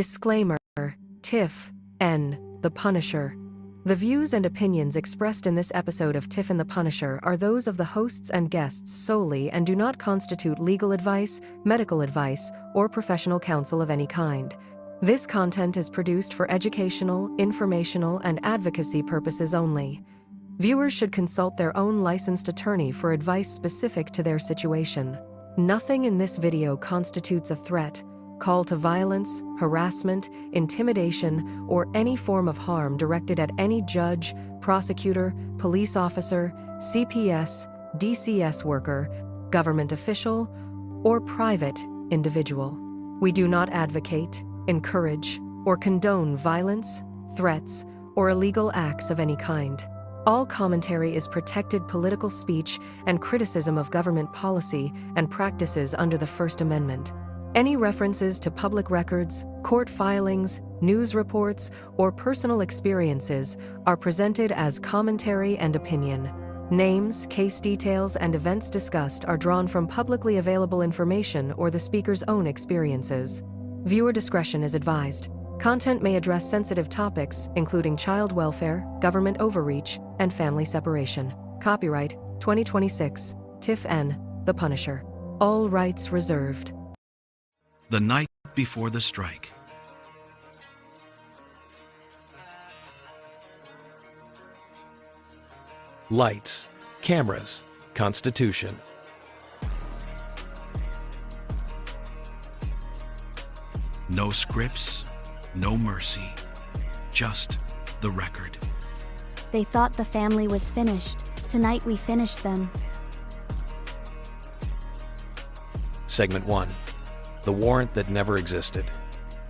Disclaimer: Tiff, N, the Punisher. The views and opinions expressed in this episode of Tiff and the Punisher are those of the hosts and guests solely and do not constitute legal advice, medical advice, or professional counsel of any kind. This content is produced for educational, informational, and advocacy purposes only. Viewers should consult their own licensed attorney for advice specific to their situation. Nothing in this video constitutes a threat, call to violence, harassment, intimidation, or any form of harm directed at any judge, prosecutor, police officer, CPS, DCS worker, government official, or private individual. We do not advocate, encourage, or condone violence, threats, or illegal acts of any kind. All commentary is protected political speech and criticism of government policy and practices under the First Amendment. Any references to public records, court filings, news reports, or personal experiences are presented as commentary and opinion. Names, case details, and events discussed are drawn from publicly available information or the speaker's own experiences. Viewer discretion is advised. Content may address sensitive topics, including child welfare, government overreach, and family separation. Copyright 2026, Tiff N, The Punisher. All rights reserved. The night before the strike. Lights, cameras, Constitution. No scripts, no mercy, just the record. They thought the family was finished. Tonight we finish them. Segment 1. The warrant that never existed.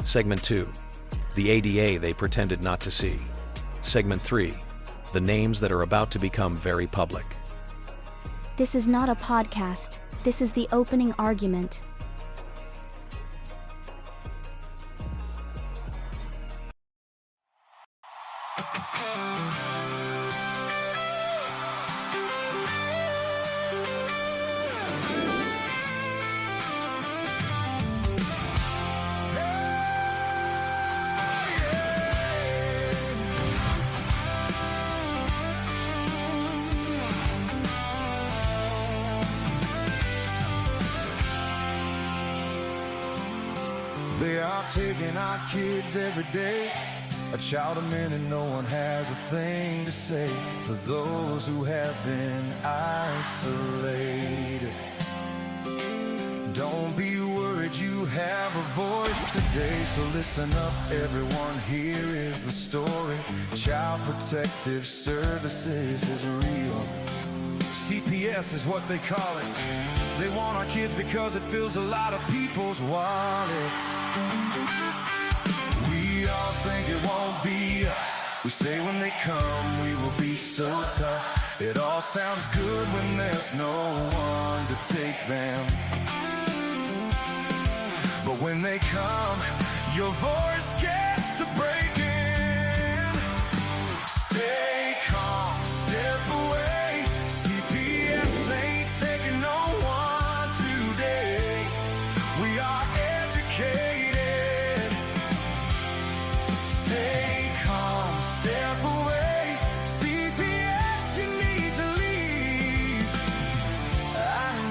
Segment 2. The ADA they pretended not to see. Segment 3. The names that are about to become very public. This is not a podcast. This is the opening argument. They are taking our kids every day. A child a minute, no one has a thing to say for those who have been isolated. Don't be worried, you have a voice today. So listen up, everyone, here is the story. Child Protective Services is real. CPS is what they call it. They want our kids because it fills a lot of people's wallets. We all think it won't be us. We say when they come we will be so tough. It all sounds good when there's no one to take them. But when they come, your voice gets to breaking. Stay calm, step away. CPS ain't taking no one today. We are educated. Stay calm, step away. CPS, you need to leave. I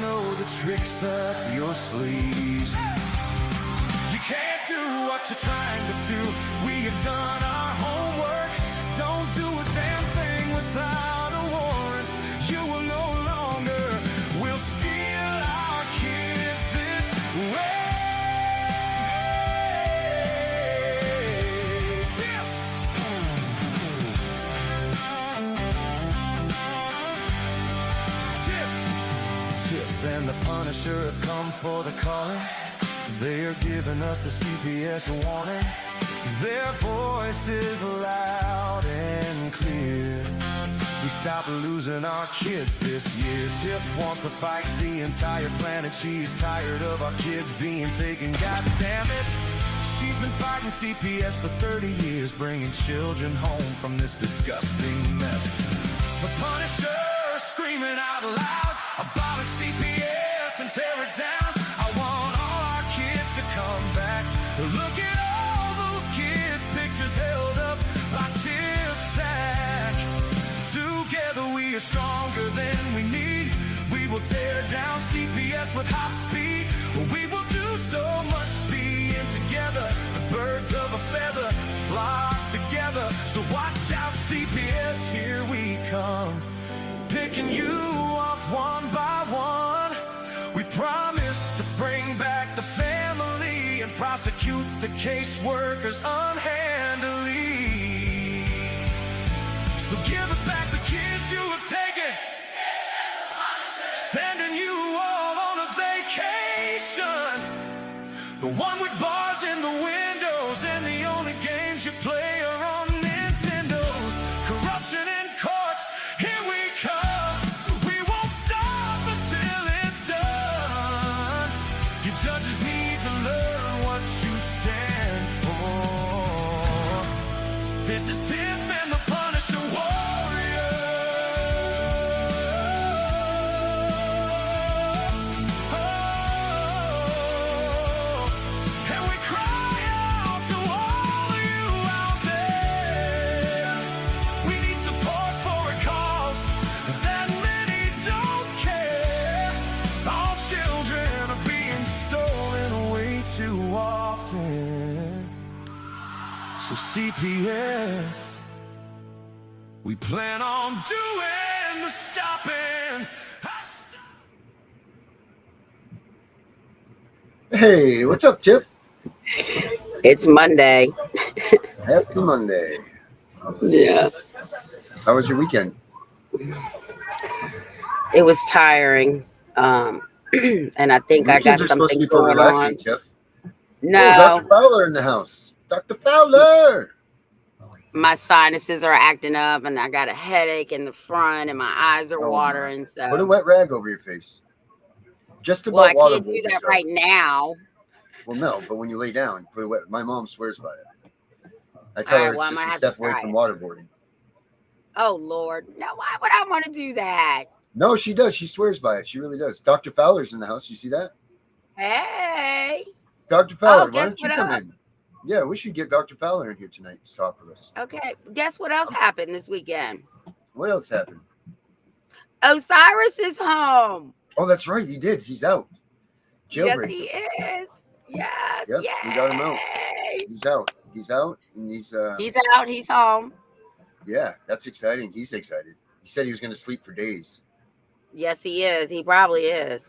know the tricks up your sleeves. You can't do what you're trying to do. We have done our homework. Don't do a damn thing without a warrant. You will no longer will steal our kids this way. Tiff and the Punisher have come for the calling. They are giving us the CPS warning. Their voice is loud and clear. We stop losing our kids this year. Tiff wants to fight the entire planet. She's tired of our kids being taken. God damn it. She's been fighting CPS for 30 years, bringing children home from this disgusting mess. The Punisher screaming out loud, abolish CPS and tear it down. I want all our kids to come back. Look at all CPS with hot speed. We will do so much being together. The birds of a feather flock together. So watch out, CPS, here we come. Picking you off one by one. We promise to bring back the family and prosecute the caseworkers unhandily. So give us back the kids you have taken, sending you all on a vacation. The one with bars in the windows and the only games you play are on Nintendos. Corruption in courts, here we come. We won't stop until it's done. You judges need to learn what you stand for. This is Tiff and the Punisher Warrior. And we cry out to all of you out there. We need support for a cause that many don't care. Our children are being stolen way too often. So CPS, we plan on doing the stopping. Hey, what's up, Tiff? It's Monday. Happy Monday. Yeah. How was your weekend? It was tiring. And I think I got Weekends are supposed to something be for going relaxing, on. Tiff. Oh, No, Dr. Fowler in the house. Dr. Fowler! my sinuses are acting up and I got a headache in the front and my eyes are Oh, watering. Put a So, wet rag over your face. Just about well, I water can't do that yourself. right now. Well, no, but when you lay down, put a wet. My mom swears by it. I All tell right, her it's well, I'm just gonna a have step to away try from it. waterboarding. Oh, Lord. No, why would I want to do that? No, she does. She swears by it. She really does. Dr. Fowler's in the house. You see that? Hey. Dr. Fowler, why guess don't you what come up? in? Yeah, we should get Dr. Fowler in here tonight to talk with us. Okay. Guess what else happened this weekend? What else happened? Osiris is home. Oh, that's right. He did. He's out. Yes, Jailbreak. he is. Yes. Yep, we got him out. Yay. He's out. He's out, and he's out. He's home. yeah, that's exciting. He's excited. He said he was going to sleep for days. Yes, he is. He probably is.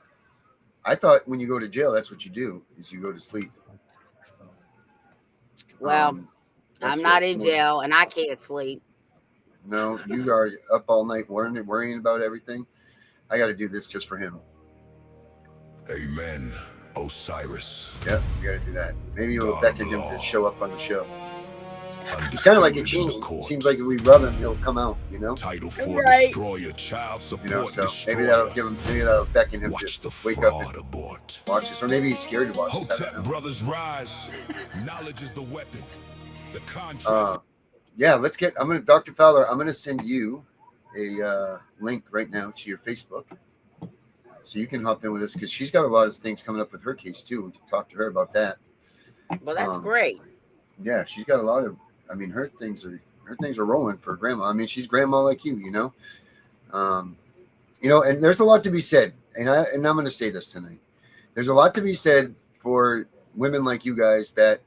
I thought when you go to jail, that's what you do, is you go to sleep. Well, That's I'm not what in most- jail and I can't sleep. No, you are up all night worrying about everything. I got to do this just for him. Amen, Osiris. Yep, we got to do that. Maybe we'll God beckon of him law. to show up on the show. It's kind of like a genie. It seems like if we rub him, he'll come out, you know? Title 4 Right. destroyer, child support You know, so destroyer. maybe that'll give him, maybe that'll beckon him Watch the to wake up fraud and abort. watch us. Or maybe he's scared to watch us. I Hotep don't know. brothers rise. Knowledge is the weapon. The contract. Yeah, Dr. Fowler, I'm gonna send you a link right now to your Facebook, so you can hop in with us, because she's got a lot of things coming up with her case too. We can talk to her about that. Well, that's Um, great. Yeah, she's got a lot of. I mean, her things are rolling for grandma. I mean, she's grandma like you, you know. And there's a lot to be said, and I'm going to say this tonight. There's a lot to be said for women like you guys that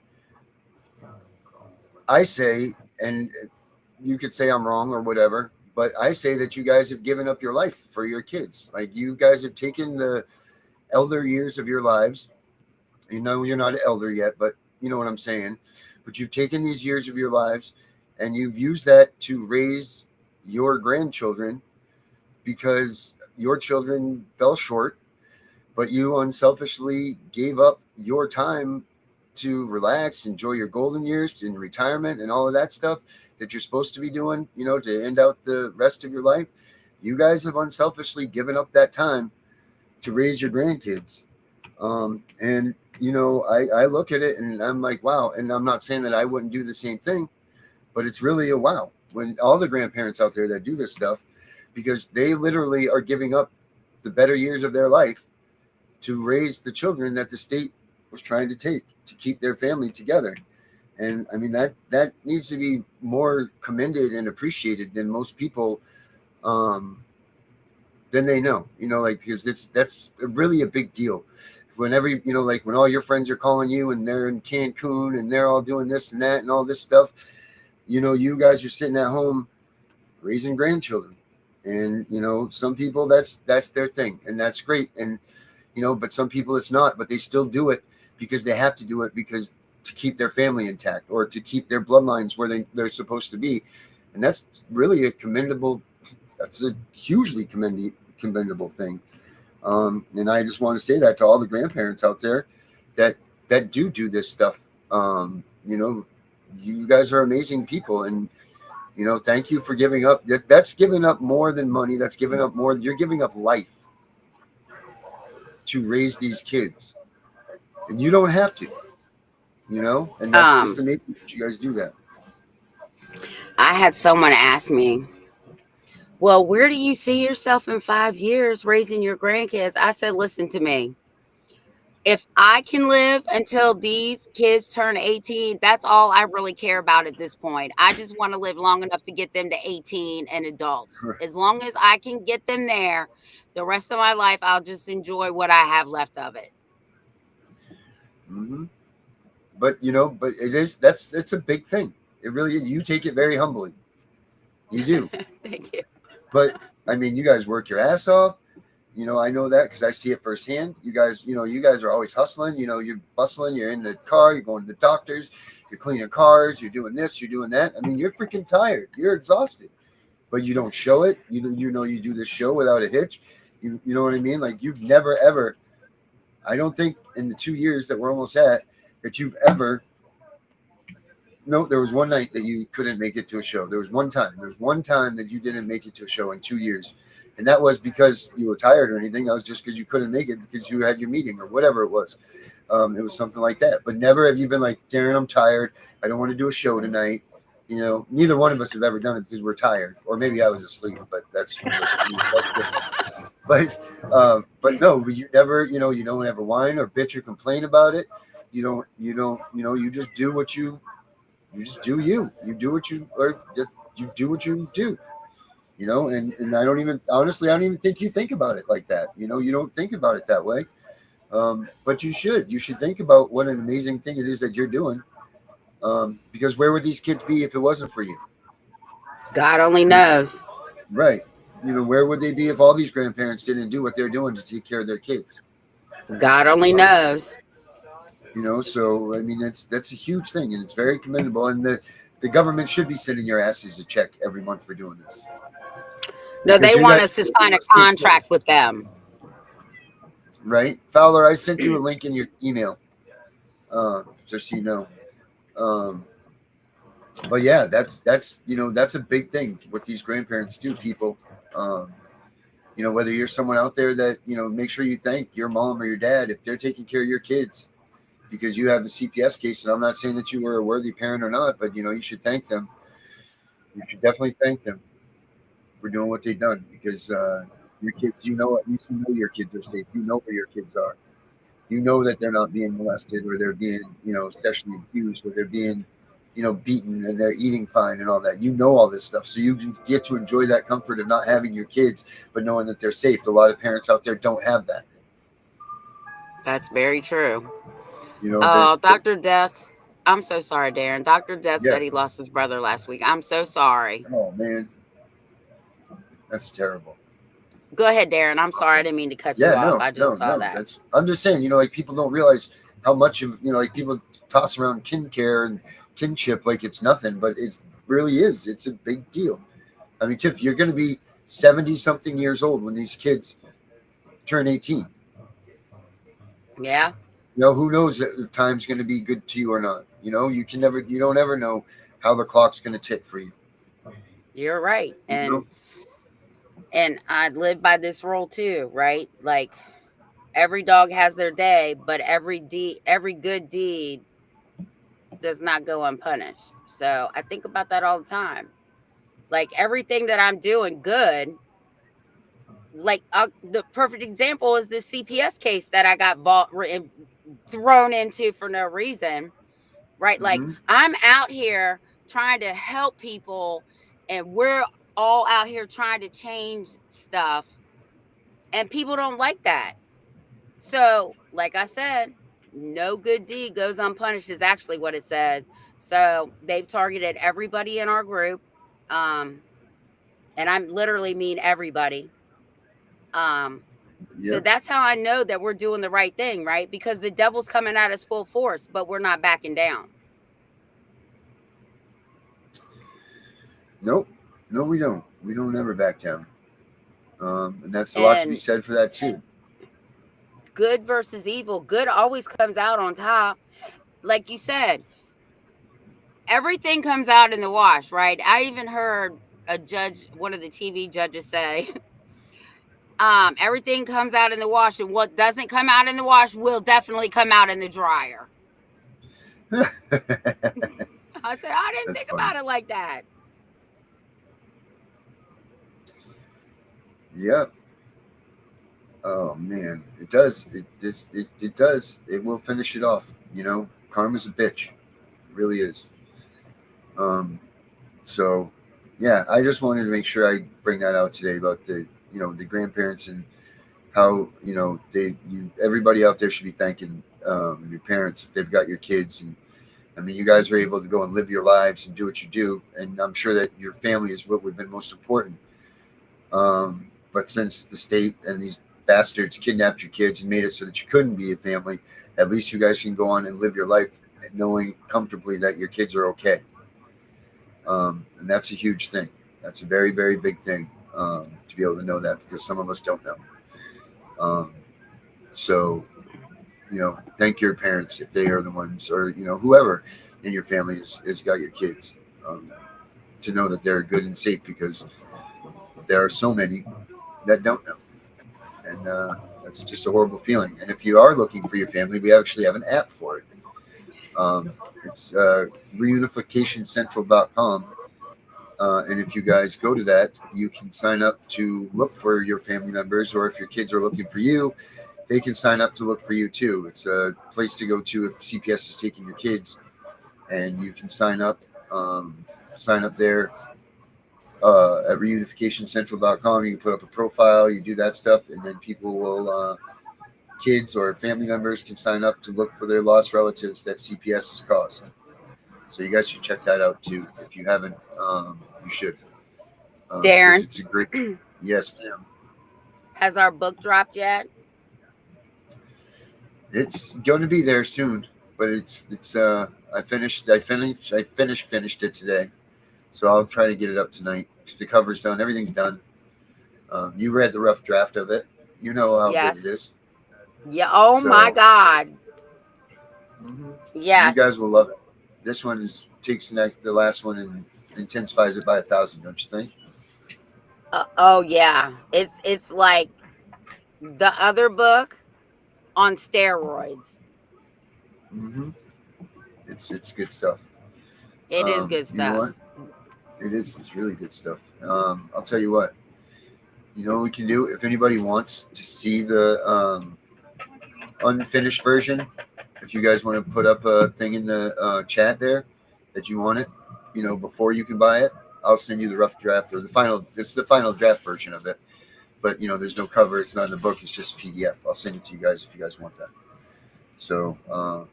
I say, and you could say I'm wrong or whatever, but I say that you guys have given up your life for your kids. Like, you guys have taken the elder years of your lives. You know, you're not an elder yet, but you know what I'm saying. But you've taken these years of your lives and you've used that to raise your grandchildren, because your children fell short, but you unselfishly gave up your time to relax, enjoy your golden years in retirement and all of that stuff that you're supposed to be doing, you know, to end out the rest of your life. You guys have unselfishly given up that time to raise your grandkids. And, you know, I look at it and I'm like, wow. And I'm not saying that I wouldn't do the same thing, but it's really a wow when all the grandparents out there that do this stuff, because they literally are giving up the better years of their life to raise the children that the state was trying to take to keep their family together. And I mean, that needs to be more commended and appreciated than most people then they know, like, because that's really a big deal. Whenever, like when all your friends are calling you and they're in Cancun and they're all doing this and that and all this stuff, you guys are sitting at home raising grandchildren. And, some people that's their thing, and that's great. And, but some people it's not, but they still do it because they have to do it because to keep their family intact or to keep their bloodlines where they're supposed to be. And that's really that's a hugely commendable thing. And I just want to say that to all the grandparents out there that do this stuff. You guys are amazing people, and thank you for giving up. That's giving up more than money. That's giving up more. You're giving up life to raise these kids, and you don't have to. And that's just amazing that you guys do that. I had someone ask me, well, where do you see yourself in 5 years raising your grandkids? I said, listen to me. If I can live until these kids turn 18, that's all I really care about at this point. I just want to live long enough to get them to 18 and adults. As long as I can get them there, the rest of my life, I'll just enjoy what I have left of it. Mm-hmm. But, but it's a big thing. It really is. You take it very humbly. You do. Thank you. But, I mean, you guys work your ass off. I know that because I see it firsthand. You guys are always hustling. You're bustling. You're in the car. You're going to the doctors. You're cleaning cars. You're doing this. You're doing that. I mean, you're freaking tired. You're exhausted. But you don't show it. You do this show without a hitch. You know what I mean? Like, you've never, ever, I don't think in the 2 years that we're almost at, that you've ever, no, there was one night that you couldn't make it to a show. There was one time that you didn't make it to a show in 2 years. And that was because you were tired or anything. That was just because you couldn't make it because you had your meeting or whatever it was. It was something like that. But never have you been like, Darren, I'm tired. I don't want to do a show tonight. Neither one of us have ever done it because we're tired. Or maybe I was asleep, but that's different. But no, you never, you don't ever whine or bitch or complain about it. You just do what you do you do what you do what you do, and I don't even think you think about it like that. You don't think about it that way. But you should think about what an amazing thing it is that you're doing. Because where would these kids be if it wasn't for you? God only knows. Right. Where would they be if all these grandparents didn't do what they're doing to take care of their kids? God only knows. So I mean, that's a huge thing, and it's very commendable. And the government should be sending your asses a check every month for doing this. No, they want us to sign a contract with them. Right, Fowler. I sent you a link in your email, just so you know. But yeah, that's a big thing. What these grandparents do, people. Whether you're someone out there that make sure you thank your mom or your dad if they're taking care of your kids. Because you have a CPS case, and I'm not saying that you were a worthy parent or not, but you should thank them. You should definitely thank them for doing what they've done, because your kids, at least you know your kids are safe. You know where your kids are. You know that they're not being molested, or they're being, sexually abused, or they're being, beaten, and they're eating fine and all that. You know all this stuff, so you get to enjoy that comfort of not having your kids, but knowing that they're safe. A lot of parents out there don't have that. That's very true. Dr. Death, I'm so sorry, Darren. Dr. Death said he lost his brother last week. I'm so sorry. Oh, man. That's terrible. Go ahead, Darren. I'm sorry. I didn't mean to cut you off. I just saw that. I'm just saying, like, people don't realize how much of, like, people toss around kin care and kinship like it's nothing, but it really is. It's a big deal. I mean, Tiff, you're going to be 70-something years old when these kids turn 18. Yeah. Who knows if time's going to be good to you or not? You don't ever know how the clock's going to tick for you. You're right. And I live by this rule too, right? Like, every dog has their day, but every good deed does not go unpunished. So I think about that all the time. Like, everything that I'm doing good, like the perfect example is this CPS case that I got thrown into for no reason, right? Mm-hmm. Like, I'm out here trying to help people, and we're all out here trying to change stuff, And people don't like that. So, like I said, no good deed goes unpunished is actually what it says. So they've targeted everybody in our group. And I literally mean everybody. So Yep. that's how I know that we're doing the right thing, right? Because the devil's coming at us full force, but we're not backing down. Nope. No, we don't. We don't ever back down. And that's a lot to be said for that too. Good versus evil. Good always comes out on top. Like you said, everything comes out in the wash, right? I even heard a judge, one of the TV judges say, everything comes out in the wash, and what doesn't come out in the wash will definitely come out in the dryer. I said, I didn't think about it like that. Yep. Oh man, it does. It does. It will finish it off. You know, karma's a bitch. It really is. So yeah, I just wanted to make sure I bring that out today about the the grandparents and how everybody out there should be thanking your parents if they've got your kids. And I mean, you guys are able to go and live your lives and do what you do, and I'm sure that your family is what would have been most important. But since the state and these bastards kidnapped your kids and made it so that you couldn't be a family, at least you guys can go on and live your life knowing comfortably that your kids are okay. And that's a huge thing. That's a very, very big thing to be able to know that, because some of us don't know. So, thank your parents if they are the ones, or, whoever in your family has got your kids, to know that they're good and safe, because there are so many that don't know. And that's just a horrible feeling. And if you are looking for your family, we actually have an app for it. It's reunificationcentral.com. And if you guys go to that, you can sign up to look for your family members, or if your kids are looking for you, they can sign up to look for you too. It's a place to go to if CPS is taking your kids, and you can sign up there at reunificationcentral.com. You can put up a profile, you do that stuff, and then people will, kids or family members can sign up to look for their lost relatives that CPS has caused. So you guys should check that out too. If you haven't, you should. Darren, it's a great. Yes, ma'am. Has our book dropped yet? It's going to be there soon, but it's I finished it today, so I'll try to get it up tonight. The cover's done, everything's done. You read the rough draft of it. You know how good it is. Yeah. Oh my God. Mm-hmm. Yes. You guys will love it. This one takes the last one and intensifies it by 1,000. Don't you think? Oh yeah. It's like the other book on steroids. Mm-hmm. It's good stuff. It is good You know stuff. what? It is. It's really good stuff. I'll tell you what. You know what we can do? If anybody wants to see the unfinished version, if you guys want to put up a thing in the chat there that you want it, before you can buy it, I'll send you the rough draft, or the final. It's the final draft version of it. But there's no cover. It's not in the book. It's just PDF. I'll send it to you guys if you guys want that. So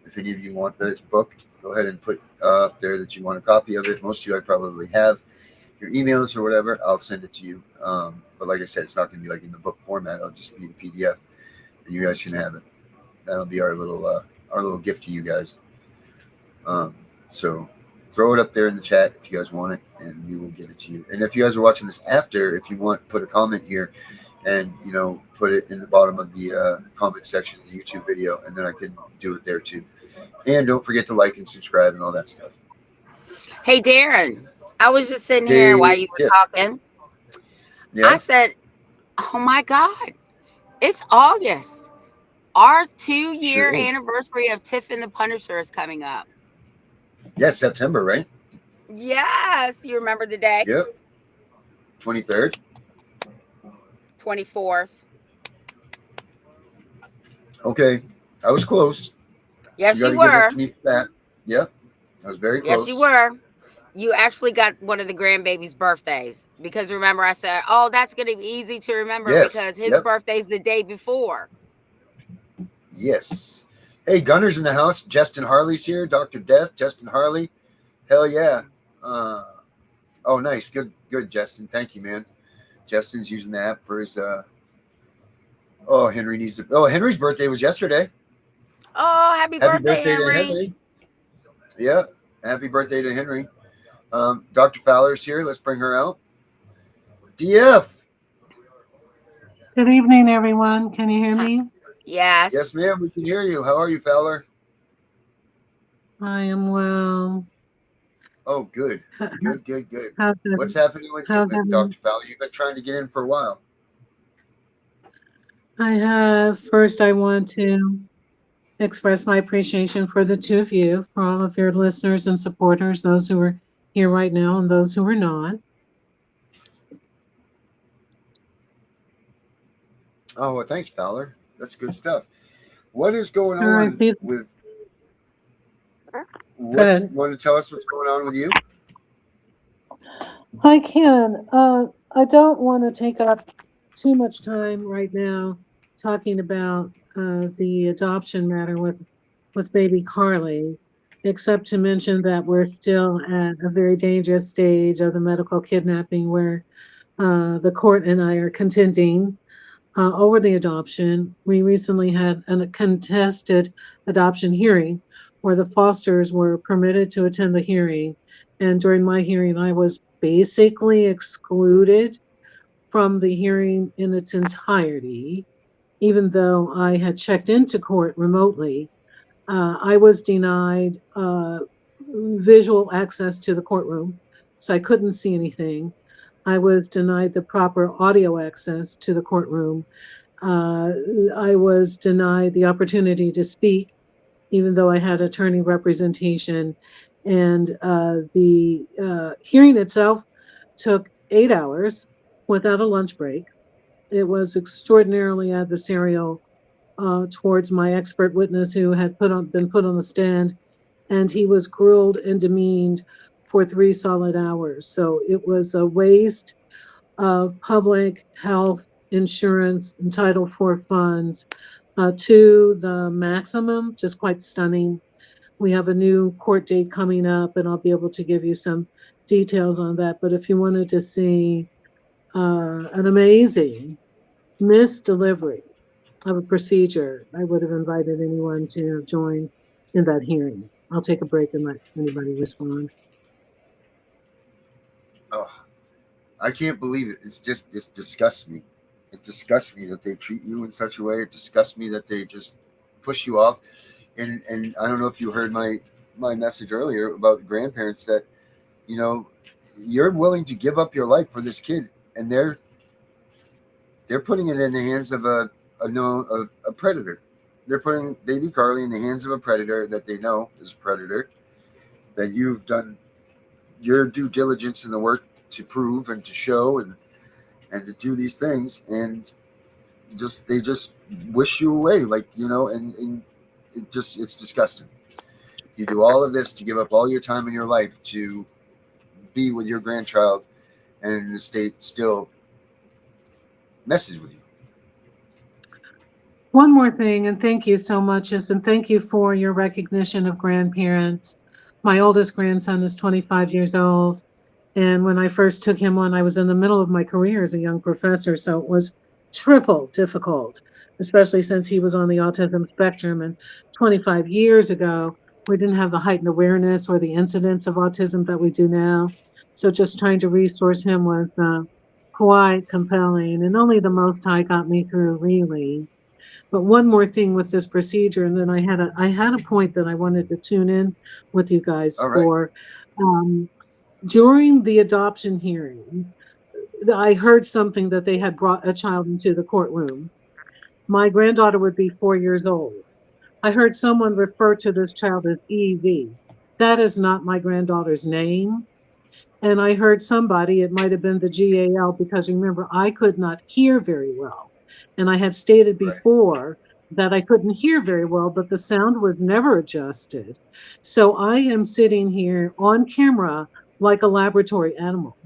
if any of you want the book, go ahead and put up there that you want a copy of it. Most of you I probably have your emails or whatever. I'll send it to you. But like I said, it's not going to be like in the book format. It'll just be the PDF, and you guys can have it. That'll be our little gift to you guys. So throw it up there in the chat if you guys want it, and we will get it to you. And if you guys are watching this after, if you want, put a comment here, and put it in the bottom of the comment section of the YouTube video, and then I can do it there too. And don't forget to like and subscribe and all that stuff. Hey Darren, I was just sitting here while you were talking. Yeah. I said, oh my God, it's August. Our 2-year anniversary of Tiff and the Punisher is coming up. Yeah, September, right? Yes. Do you remember the day? Yep. 23rd. 24th. Okay. I was close. Yes, you were. Yeah. I was very close. Yes, you were. you actually got one of the grandbaby's birthdays, because remember I said, oh, that's going to be easy to remember Yes. because his Yep. birthday's the day before. Yes. Hey, Gunner's in the house. Justin Harley's here. Dr. Death, Justin Harley. Hell yeah. Oh, nice. Good, Justin. Thank you, man. Justin's using the app for his. Oh, Henry needs to. Oh, Henry's birthday was yesterday. Oh, happy birthday, to Henry. Henry. Yeah. Happy birthday to Henry. Dr. Fowler's here. Let's bring her out. DF. Good evening, everyone. Can you hear me? Yes. Yes, ma'am. We can hear you. How are you, Fowler? I am well. Oh, good. Good. How's What's happening with you, Dr. Fowler? You've been trying to get in for a while. First, I want to express my appreciation for the two of you, for all of your listeners and supporters, those who are here right now and those who are not. Oh, well, thanks, Fowler. That's good stuff. What is going on with? Want to tell us what's going on with you? I can. I don't want to take up too much time right now talking about the adoption matter with baby Carly, except to mention that we're still at a very dangerous stage of the medical kidnapping where the court and I are contending over the adoption. We recently had a contested adoption hearing where the fosters were permitted to attend the hearing. And during my hearing, I was basically excluded from the hearing in its entirety, even though I had checked into court remotely. I was denied visual access to the courtroom, so I couldn't see anything. I was denied the proper audio access to the courtroom. I was denied the opportunity to speak, even though I had attorney representation. And the hearing itself took 8 hours without a lunch break. It was extraordinarily adversarial towards my expert witness who had been put on the stand, and he was grilled and demeaned for 3 solid hours. So it was a waste of public health insurance and Title IV funds to the maximum, just quite stunning. We have a new court date coming up, and I'll be able to give you some details on that. But if you wanted to see an amazing misdelivery of a procedure, I would have invited anyone to join in that hearing. I'll take a break and let anybody respond. Oh, I can't believe it. It disgusts me. It disgusts me that they treat you in such a way. It disgusts me that they just push you off. And I don't know if you heard my message earlier about grandparents that, you're willing to give up your life for this kid, and they're putting it in the hands of a predator. They're putting baby Carly in the hands of a predator that they know is a predator, that you've done your due diligence in the work to prove and to show and to do these things, and they just wish you away, and it's disgusting. You do all of this to give up all your time in your life to be with your grandchild, and the state still messes with you. One more thing, and thank you so much, and thank you for your recognition of grandparents. My oldest grandson is 25 years old, and when I first took him on, I was in the middle of my career as a young professor, so it was triple difficult, especially since he was on the autism spectrum. And 25 years ago, we didn't have the heightened awareness or the incidence of autism that we do now. So just trying to resource him was quite compelling, and only the Most High got me through, really. But one more thing with this procedure, and then I had a point that I wanted to tune in with you guys for. During the adoption hearing, I heard something that they had brought a child into the courtroom. My granddaughter would be 4 years old. I heard someone refer to this child as EV. That is not my granddaughter's name. And I heard somebody, it might have been the GAL, because remember, I could not hear very well. And I had stated before that I couldn't hear very well, but the sound was never adjusted. So I am sitting here on camera like a laboratory animal,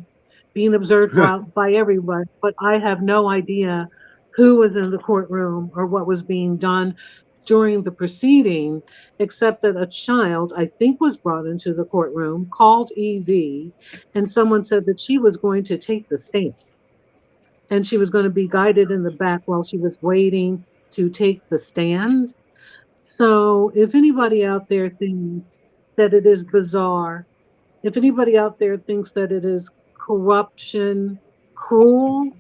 being observed by everyone, but I have no idea who was in the courtroom or what was being done during the proceeding, except that a child, I think, was brought into the courtroom, called EV, and someone said that she was going to take the stand and she was going to be guided in the back while she was waiting to take the stand. So if anybody out there thinks that it is bizarre, if anybody out there thinks that it is corruption, cruel,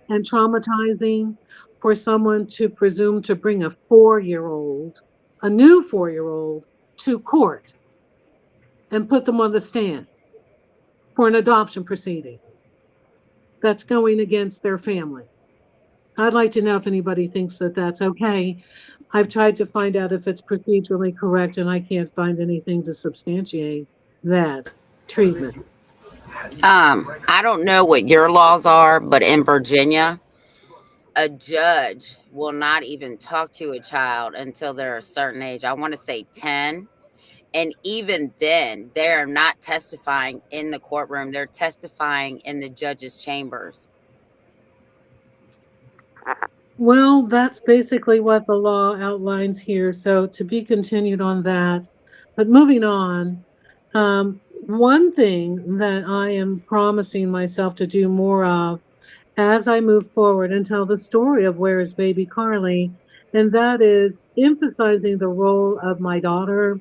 and traumatizing for someone to presume to bring a 4-year-old, a new 4-year-old, to court and put them on the stand for an adoption proceeding that's going against their family. I'd like to know if anybody thinks that that's okay. I've tried to find out if it's procedurally correct, and I can't find anything to substantiate that treatment. I don't know what your laws are, but in Virginia, a judge will not even talk to a child until they're a certain age. I want to say 10. And even then, they're not testifying in the courtroom. They're testifying in the judge's chambers. Well, that's basically what the law outlines here. So to be continued on that. But moving on, one thing that I am promising myself to do more of as I move forward and tell the story of Where is Baby Carly, and that is emphasizing the role of my daughter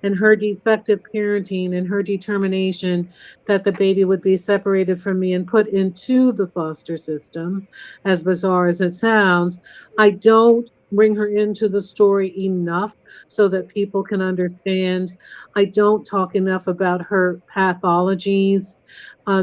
and her defective parenting and her determination that the baby would be separated from me and put into the foster system, as bizarre as it sounds. I don't bring her into the story enough so that people can understand. I don't talk enough about her pathologies.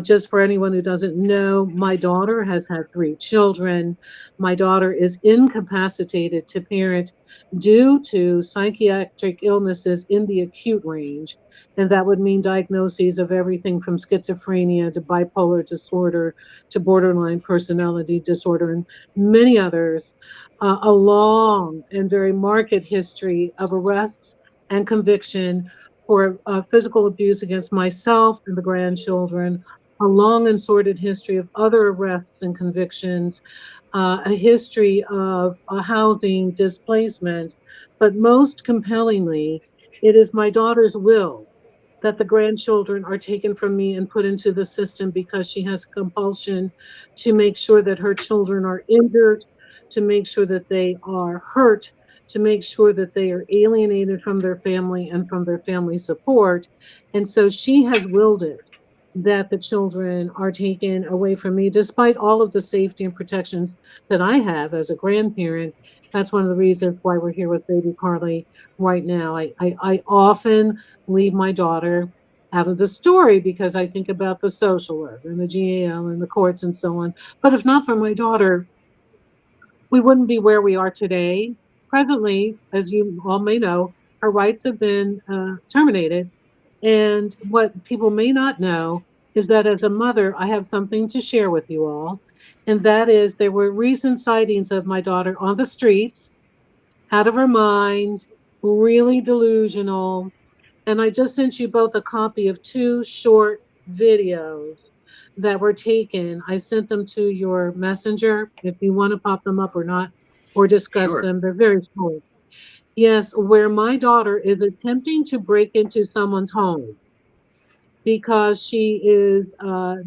Just for anyone who doesn't know, my daughter has had 3 children. My daughter is incapacitated to parent due to psychiatric illnesses in the acute range. And that would mean diagnoses of everything from schizophrenia to bipolar disorder to borderline personality disorder and many others. A long and very marked history of arrests and conviction for physical abuse against myself and the grandchildren, a long and sordid history of other arrests and convictions, a history of housing displacement, but most compellingly, it is my daughter's will that the grandchildren are taken from me and put into the system because she has compulsion to make sure that her children are injured, to make sure that they are hurt, to make sure that they are alienated from their family and from their family support. And so she has willed it that the children are taken away from me, despite all of the safety and protections that I have as a grandparent. That's one of the reasons why we're here with baby Carly right now. I often leave my daughter out of the story because I think about the social worker and the GAL and the courts and so on. But if not for my daughter, we wouldn't be where we are today. Presently, as you all may know, her rights have been terminated. And what people may not know is that as a mother, I have something to share with you all. And that is there were recent sightings of my daughter on the streets, out of her mind, really delusional. And I just sent you both a copy of 2 short videos that were taken. I sent them to your messenger if you want to pop them up or not, or discuss Sure. them. They're very short. Yes, where my daughter is attempting to break into someone's home because she is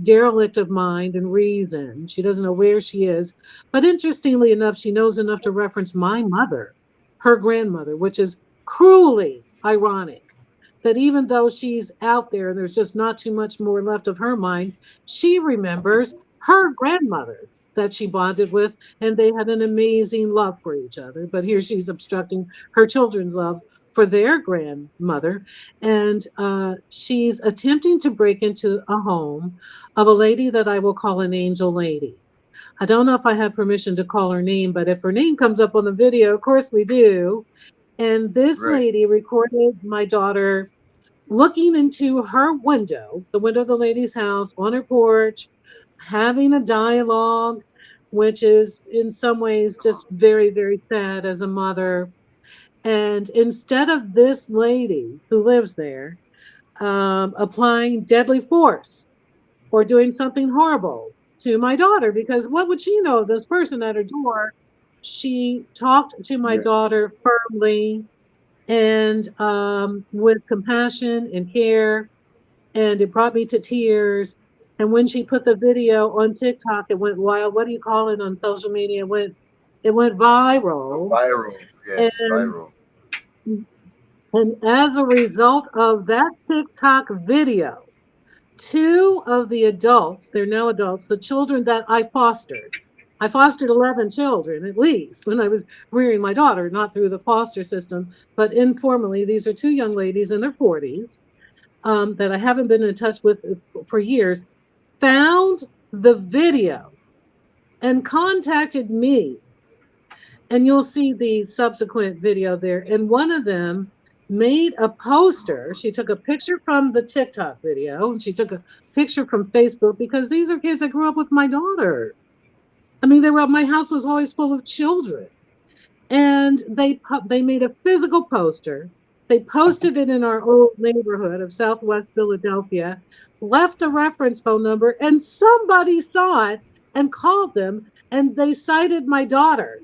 derelict of mind and reason. She doesn't know where she is. But interestingly enough, she knows enough to reference my mother, her grandmother, which is cruelly ironic that even though she's out there and there's just not too much more left of her mind, she remembers her grandmother that she bonded with, and they had an amazing love for each other. But here she's obstructing her children's love for their grandmother, and she's attempting to break into a home of a lady that I will call an angel lady. I don't know if I have permission to call her name, but if her name comes up on the video, of course we do. And this Right. lady recorded my daughter looking into her window, the window of the lady's house, on her porch, having a dialogue, which is in some ways just very, very sad as a mother. And instead of this lady who lives there applying deadly force or doing something horrible to my daughter, because what would she know of this person at her door? She talked to my daughter firmly and with compassion and care, and it brought me to tears. And when she put the video on TikTok, it went wild. What do you call it on social media? It went viral. Viral, yes, and, viral. And as a result of that TikTok video, 2 of the adults, they're now adults, the children that I fostered 11 children at least when I was rearing my daughter, not through the foster system, but informally. These are 2 young ladies in their 40s that I haven't been in touch with for years, found the video and contacted me. And you'll see the subsequent video there. And one of them made a poster. She took a picture from the TikTok video, and she took a picture from Facebook, because these are kids that grew up with my daughter. I mean, my house was always full of children. And they made a physical poster. They posted it in our old neighborhood of Southwest Philadelphia, left a reference phone number, and somebody saw it and called them, and they cited my daughter.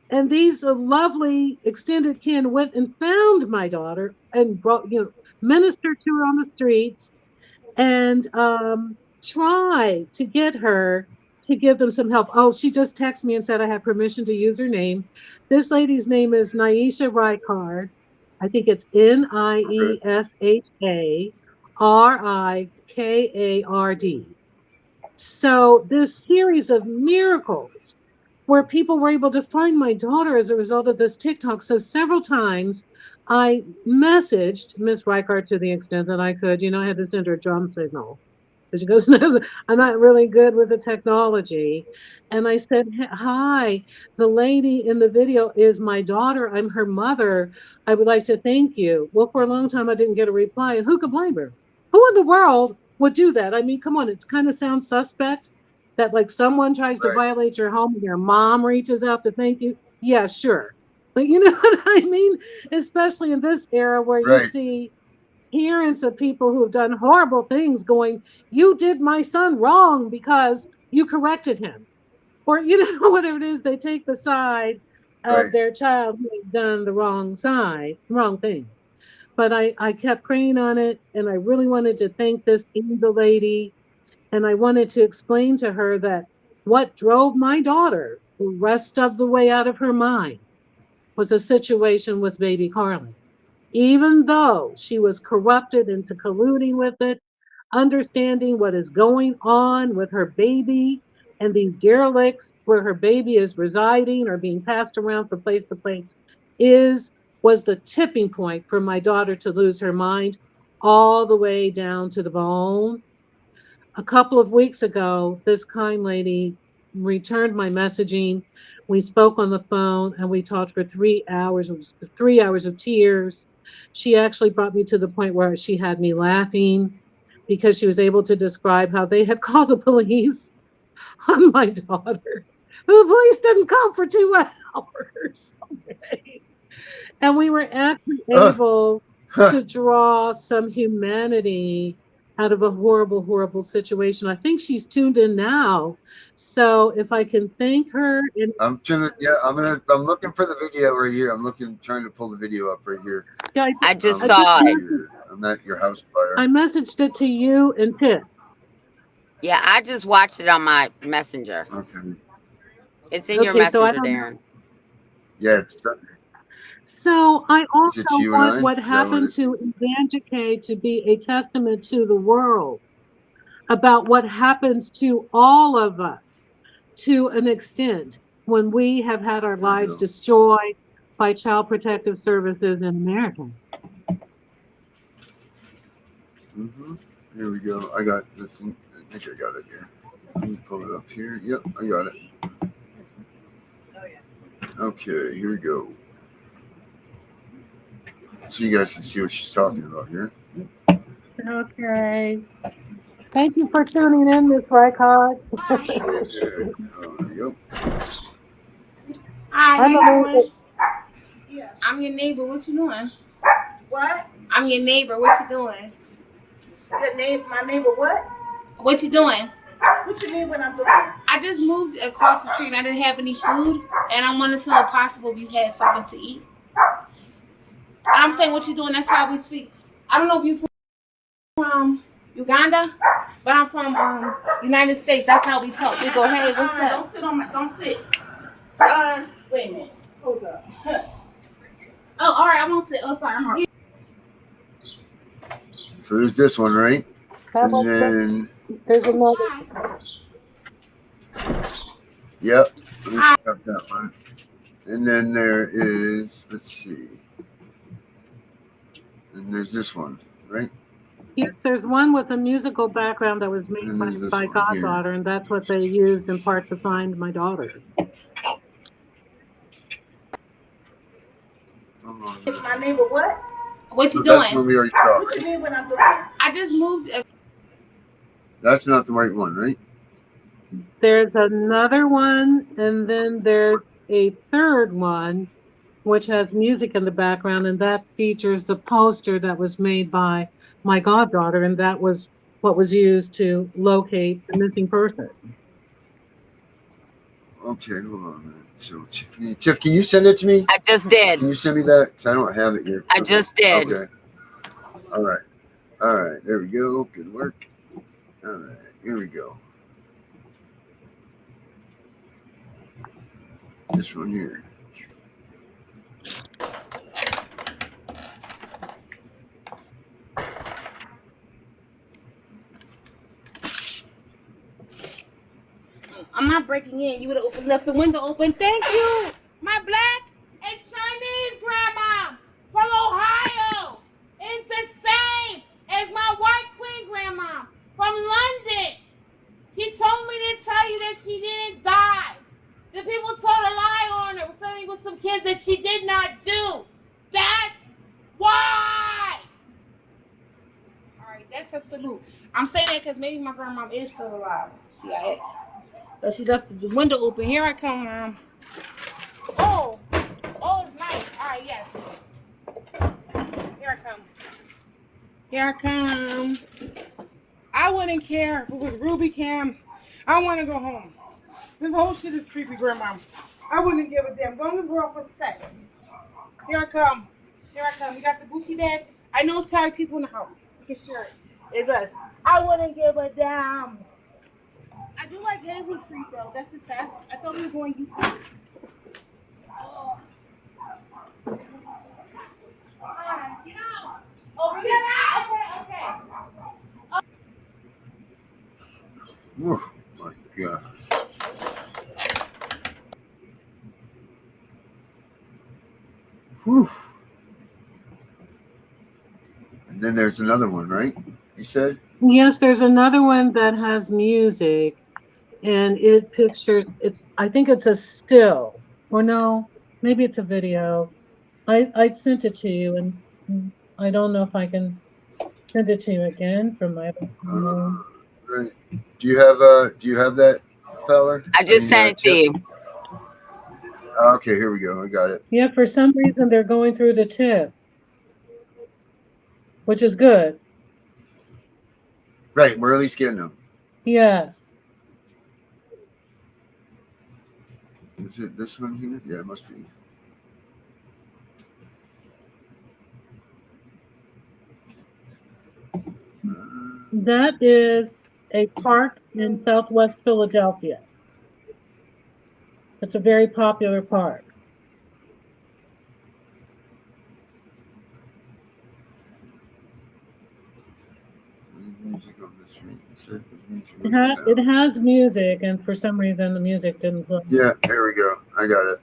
And these lovely extended kin went and found my daughter and brought, ministered to her on the streets and tried to get her to give them some help. Oh, she just texted me and said I had permission to use her name. This lady's name is Niesha Ricard. I think it's NIESHA RIKARD. So this series of miracles where people were able to find my daughter as a result of this TikTok. So several times I messaged Miss Ricard to the extent that I could. I had to send her a drum signal. She goes, no, I'm not really good with the technology. And I said, hi, the lady in the video is my daughter. I'm her mother. I would like to thank you. Well, for a long time, I didn't get a reply. And who could blame her? Who in the world would do that? I mean, come on, it's kind of sounds suspect that like someone tries to violate your home and your mom reaches out to thank you. Yeah, sure. But you know what I mean? Especially in this era where you see parents of people who have done horrible things going, you did my son wrong because you corrected him. Or, whatever it is, they take the side of their child who has done the wrong thing. But I kept praying on it, and I really wanted to thank this angel lady. And I wanted to explain to her that what drove my daughter the rest of the way out of her mind was a situation with baby Carly. Even though she was corrupted into colluding with it, understanding what is going on with her baby and these derelicts where her baby is residing or being passed around from place to place was the tipping point for my daughter to lose her mind all the way down to the bone. A couple of weeks ago, this kind lady returned my messaging. We spoke on the phone and we talked for 3 hours. It was 3 hours of tears. She actually brought me to the point where she had me laughing because she was able to describe how they had called the police on my daughter. The police didn't come for 2 hours. Okay. And we were actually able to draw some humanity out of a horrible, horrible situation. I think she's tuned in now. So if I can thank her. I'm looking for the video right here. Trying to pull the video up right here. Yeah, I just saw it. I'm at your house fire. I messaged it to you and Tiff. Yeah, I just watched it on my messenger. Okay. It's in your messenger, Darren. Yeah, it's So I also want what happened to Evangeline to be a testament to the world about what happens to all of us to an extent when we have had our lives destroyed by Child Protective Services in America. Here we go. I got this. I think I got it here. Let me pull it up here. Yep, I got it. Okay, here we go. So you guys can see what she's talking about here. Okay. Thank you for tuning in, Ms. Ricard. There we go. Hi, how you doing? I'm your neighbor. What you doing? What? I'm your neighbor. What you doing? My neighbor what? What you doing? What you mean what I'm doing? I just moved across the street and I didn't have any food, and I wanted to know if possible if you had something to eat. And I'm saying what you doing, that's how we speak. I don't know if you're from Uganda, but I'm from United States. That's how we talk. We go, hey, what's up? Don't sit. Wait a minute. Hold up. Oh, all right, I won't sit. Oh, sorry. So there's this one, right? And then There's another. yep. Let me cut that one. And then there is, let's see. And there's this one, right? Yes, there's one with a musical background that was made And there's this by one goddaughter, and that's what they used in part to find my daughter. My neighbor what? What you That's doing? what we already saw, What you right? mean what I'm doing? I just moved. That's not the right one, right? There's another one, and then there's a third one, which has music in the background, and that features the poster that was made by my goddaughter, and that was what was used to locate the missing person. Okay, hold on a minute. So Tiffany, Tiff, can you send it to me? I just did. Can you send me that? Because I don't have it here. I just did. Okay. All right. All right. There we go. Good work. All right. Here we go. This one here. I'm not breaking in. You would have left the window open. Thank you. My black and Chinese grandma from Ohio is the same as my white queen grandma from London. She told me to tell you that she didn't die. The people told a lie on her, saying it was some kids that she did not do. That's why. All right, that's a salute. I'm saying that because maybe my grandma is still alive. CIA. But she left the window open. Here I come, Mom. Oh, it's nice. All right, yes. Here I come. Here I come. I wouldn't care if it was Ruby Cam. I want to go home. This whole shit is creepy, Grandma. I wouldn't give a damn. Go in the world for a second. Here I come. Here I come. We got the Gucci bag. I know it's probably people in the house. You can share it. It's us. I wouldn't give a damn. I do like Hazel Street though. That's the test. I thought we were going YouTube. Oh. Get out. Over here. Okay. Oh my God. Whew. And then there's another one, right? You said? Yes, there's another one that has music, and it pictures, I think it's a still, or no, maybe it's a video. I sent it to you, and I don't know if I can send it to you again from my phone. Right. Do you have that, fella? I just sent it to you. Okay, here we go. I got it. Yeah, for some reason they're going through the tip, which is good. Right, we're at least getting them. Yes. Is it this one here? Yeah, it must be. That is a park in Southwest Philadelphia. It's a very popular park. Music on this ring. It has music, and for some reason the music didn't play. Yeah, here we go. I got it.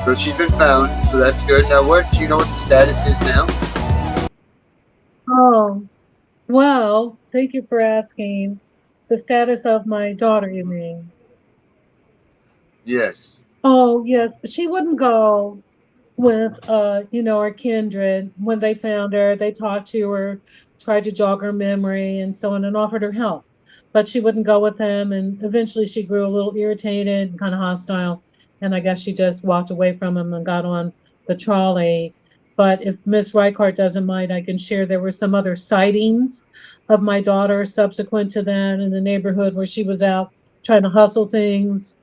So she's been found, so that's good. Now, do you know what the status is now? Oh, well, thank you for asking. The status of my daughter, you mean? Yes. Oh, yes. She wouldn't go with our kindred. When they found her, they talked to her, tried to jog her memory and so on, and offered her help, but she wouldn't go with them, and eventually she grew a little irritated and kind of hostile, and I guess she just walked away from him and got on the trolley. But if Miss Reichart doesn't mind, I can share there were some other sightings of my daughter subsequent to that in the neighborhood where she was out trying to hustle things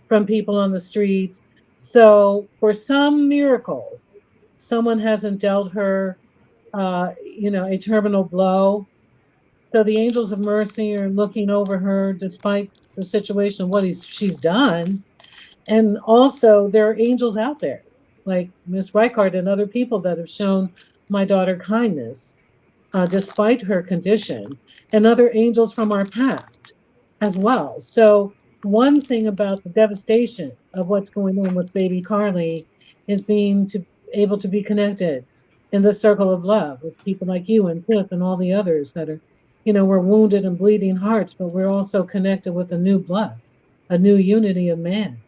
from people on the streets. So for some miracle, someone hasn't dealt her, a terminal blow. So the angels of mercy are looking over her despite the situation of what she's done. And also there are angels out there like Miss Reichart and other people that have shown my daughter kindness despite her condition, and other angels from our past as well. So, one thing about the devastation of what's going on with baby Carly is able to be connected in the circle of love with people like you and Tiff and all the others that are, we're wounded and bleeding hearts, but we're also connected with a new blood, a new unity of man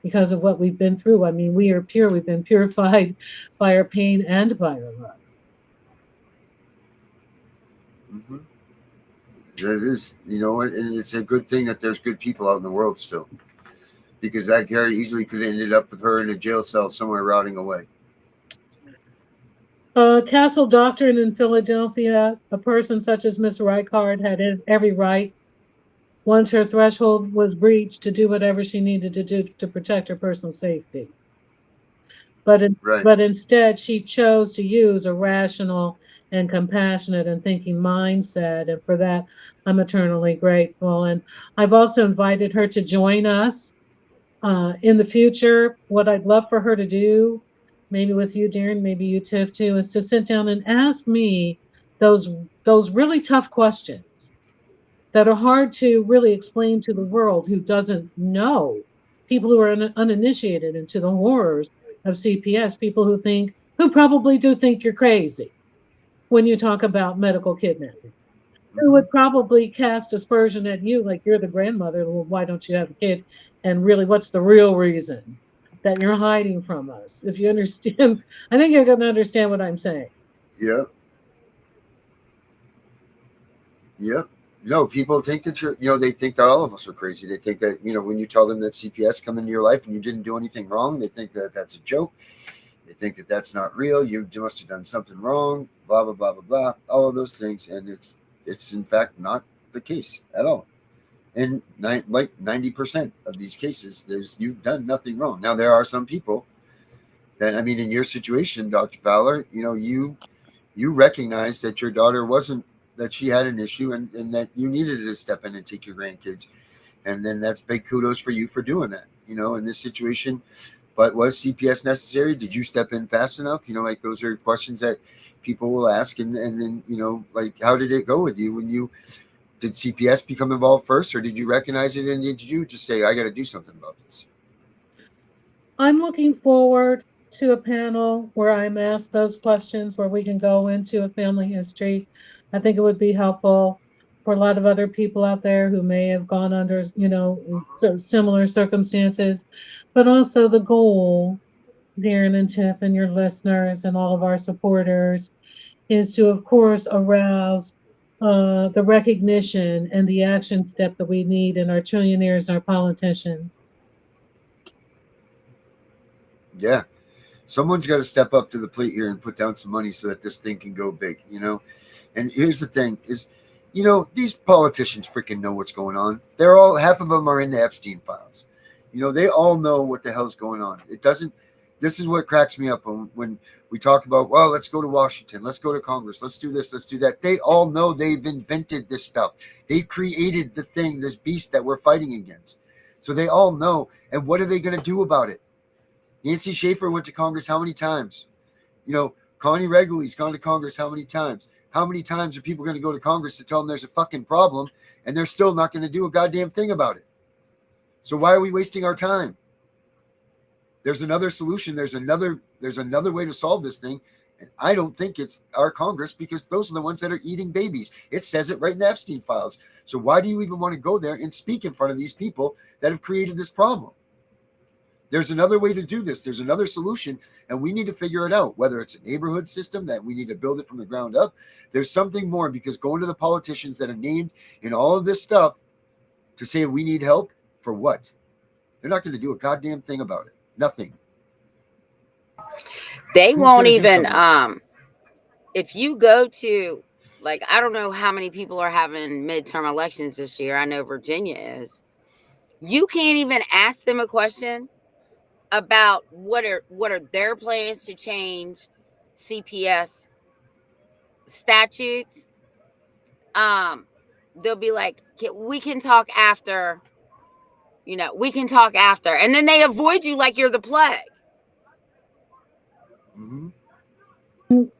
because of what we've been through. I mean, we are pure, we've been purified by our pain and by our love. Mm-hmm. It is, and it's a good thing that there's good people out in the world still, because that very easily could have ended up with her in a jail cell somewhere rotting away. Castle doctrine in Philadelphia, a person such as Miss Reichard had every right, once her threshold was breached, to do whatever she needed to do to protect her personal safety. But instead, she chose to use a rational and compassionate and thinking mindset. And for that, I'm eternally grateful. And I've also invited her to join us in the future. What I'd love for her to do, maybe with you, Darren, maybe you, Tiff, too, is to sit down and ask me those really tough questions that are hard to really explain to the world who doesn't know, people who are uninitiated into the horrors of CPS, people who probably do think you're crazy when you talk about medical kidnapping, who would probably cast aspersion at you like you're the grandmother. Well, why don't you have a kid? And really, what's the real reason that you're hiding from us? If you understand, I think you're going to understand what I'm saying. Yep. Yep. No, people think that they think that all of us are crazy. They think that, when you tell them that CPS come into your life and you didn't do anything wrong, they think that that's a joke. They think that that's not real. You must have done something wrong, blah, blah, blah, blah, blah, all of those things. And it's in fact not the case at all. And like 90% of these cases, you've done nothing wrong. Now, there are some people that, in your situation, Dr. Fowler, you recognize that your daughter that she had an issue and that you needed to step in and take your grandkids. And then that's big kudos for you for doing that, in this situation. But was CPS necessary? Did you step in fast enough? Those are questions that people will ask. And then, how did it go with you did CPS become involved first, or did you recognize it? And did you just say, I got to do something about this? I'm looking forward to a panel where I'm asked those questions, where we can go into a family history. I think it would be helpful for a lot of other people out there who may have gone under, similar circumstances. But also the goal, Darren and Tiff and your listeners and all of our supporters, is to, of course, arouse the recognition and the action step that we need in our trillionaires and our politicians. Yeah. Someone's got to step up to the plate here and put down some money so that this thing can go big, And here's the thing is, these politicians freaking know what's going on. Half of them are in the Epstein files. They all know what the hell's going on. This is what cracks me up when we talk about, well, let's go to Washington, let's go to Congress, let's do this, let's do that. They all know they've invented this stuff. They created the thing, this beast that we're fighting against. So they all know. And what are they going to do about it? Nancy Schaefer went to Congress how many times? Connie Regali's gone to Congress how many times? How many times are people going to go to Congress to tell them there's a fucking problem and they're still not going to do a goddamn thing about it? So why are we wasting our time? There's another solution. There's another way to solve this thing. And I don't think it's our Congress, because those are the ones that are eating babies. It says it right in the Epstein files. So why do you even want to go there and speak in front of these people that have created this problem? There's another way to do this. There's another solution, and we need to figure it out, whether it's a neighborhood system that we need to build it from the ground up. There's something more, because going to the politicians that are named in all of this stuff to say we need help for what? They're not going to do a goddamn thing about it. Nothing. They won't even, if you go to, like, I don't know how many people are having midterm elections this year. I know Virginia is. You can't even ask them a question about what are their plans to change CPS statutes. They'll be like, we can talk after, we can talk after. And then they avoid you like you're the plague. Mm-hmm.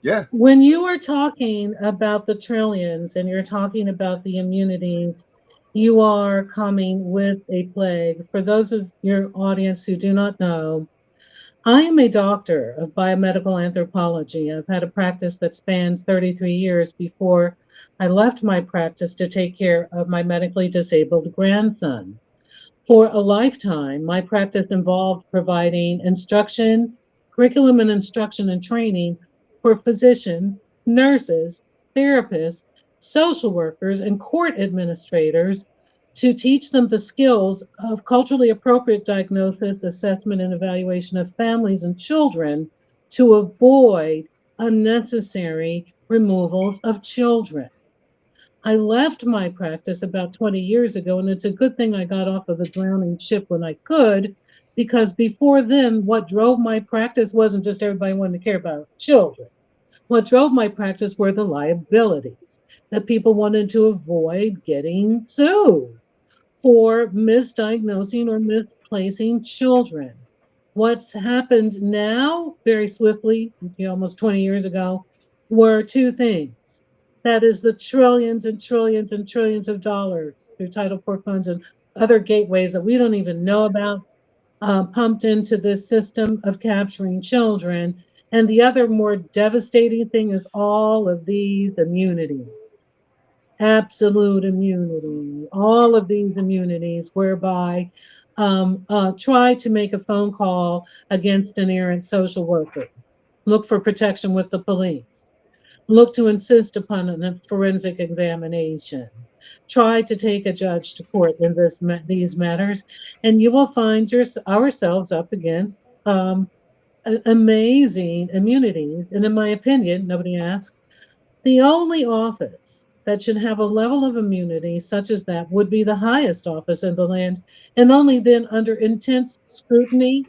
Yeah. When you are talking about the trillions and you're talking about the immunities, you are coming with a plague. For those of your audience who do not know, I am a doctor of biomedical anthropology. I've had a practice that spanned 33 years before I left my practice to take care of my medically disabled grandson. For a lifetime, my practice involved providing instruction, curriculum and instruction and training for physicians, nurses, therapists, social workers, and court administrators to teach them the skills of culturally appropriate diagnosis, assessment, and evaluation of families and children to avoid unnecessary removals of children. I left my practice about 20 years ago, and it's a good thing I got off of the drowning ship when I could, because before then, what drove my practice wasn't just everybody wanting to care about children. What drove my practice were the liabilities that people wanted to avoid getting sued for misdiagnosing or misplacing children. What's happened now, very swiftly, almost 20 years ago, were two things. That is the trillions and trillions and trillions of dollars through Title IV funds and other gateways that we don't even know about, pumped into this system of capturing children. And the other more devastating thing is all of these immunities, absolute immunity, all of these immunities whereby try to make a phone call against an errant social worker, look for protection with the police, look to insist upon a forensic examination, try to take a judge to court in these matters, and you will find ourselves up against amazing immunities. And in my opinion, nobody asked, the only office that should have a level of immunity such as that would be the highest office in the land, and only then under intense scrutiny,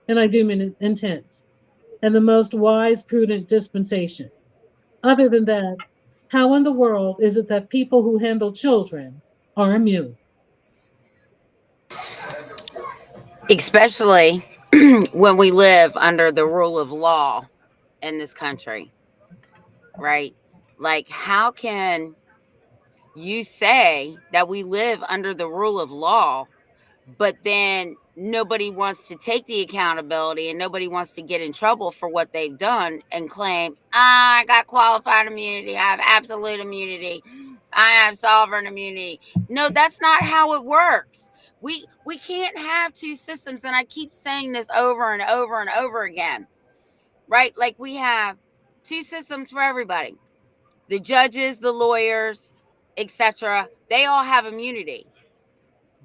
and I do mean intense, and the most wise, prudent dispensation. Other than that, how in the world is it that people who handle children are immune? Especially when we live under the rule of law in this country, right? Like, how can you say that we live under the rule of law, but then nobody wants to take the accountability and nobody wants to get in trouble for what they've done and claim, I got qualified immunity, I have absolute immunity, I have sovereign immunity? No, that's not how it works. We can't have two systems, and I keep saying this over and over and over again, right? Like, we have two systems for everybody. The judges, the lawyers, etc., they all have immunity.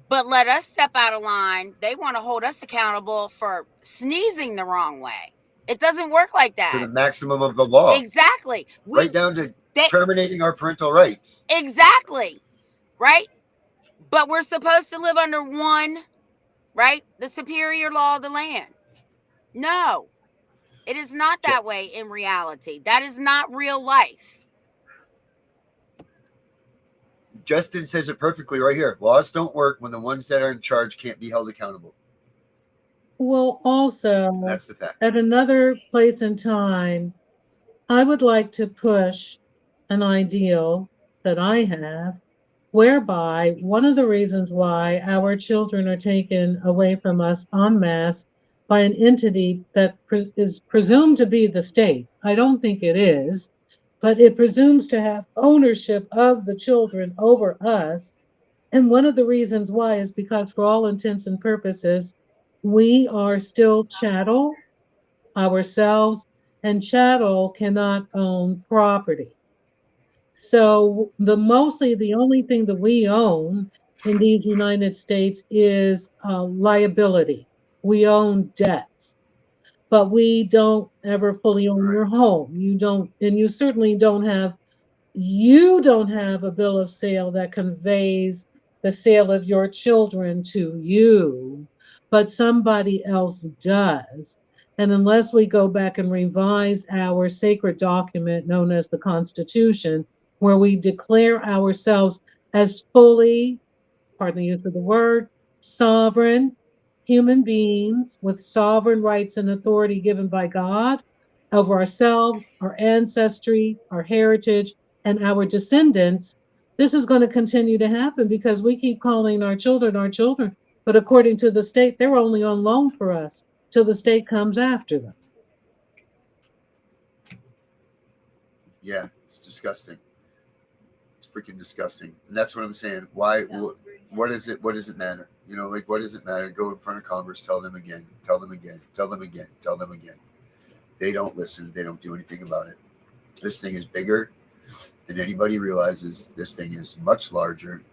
But let us step out of line. They want to hold us accountable for sneezing the wrong way. It doesn't work like that. To the maximum of the law. Exactly. Right down to terminating our parental rights. Exactly. Right? But we're supposed to live under one, right? The superior law of the land. No, it is not that way in reality. That is not real life. Justin says it perfectly right here. Laws don't work when the ones that are in charge can't be held accountable. Well, also, that's the fact. At another place and time, I would like to push an ideal that I have, whereby one of the reasons why our children are taken away from us en masse by an entity that is presumed to be the state. I don't think it is, but it presumes to have ownership of the children over us. And one of the reasons why is because, for all intents and purposes, we are still chattel ourselves, and chattel cannot own property. So the only thing that we own in these United States is liability. We own debts, but we don't ever fully own your home. You don't, and you don't have a bill of sale that conveys the sale of your children to you, but somebody else does. And unless we go back and revise our sacred document known as the Constitution, where we declare ourselves as fully, pardon the use of the word, sovereign human beings with sovereign rights and authority given by God over ourselves, our ancestry, our heritage, and our descendants, this is going to continue to happen because we keep calling our children, but according to the state, they're only on loan for us till the state comes after them. Yeah, it's disgusting. It's freaking disgusting. And that's what I'm saying. Why? What is it? What does it matter? You know, like, what does it matter? Go in front of Congress, tell them again, tell them again, tell them again, tell them again. They don't listen. They don't do anything about it. This thing is bigger than anybody realizes. This thing is much larger.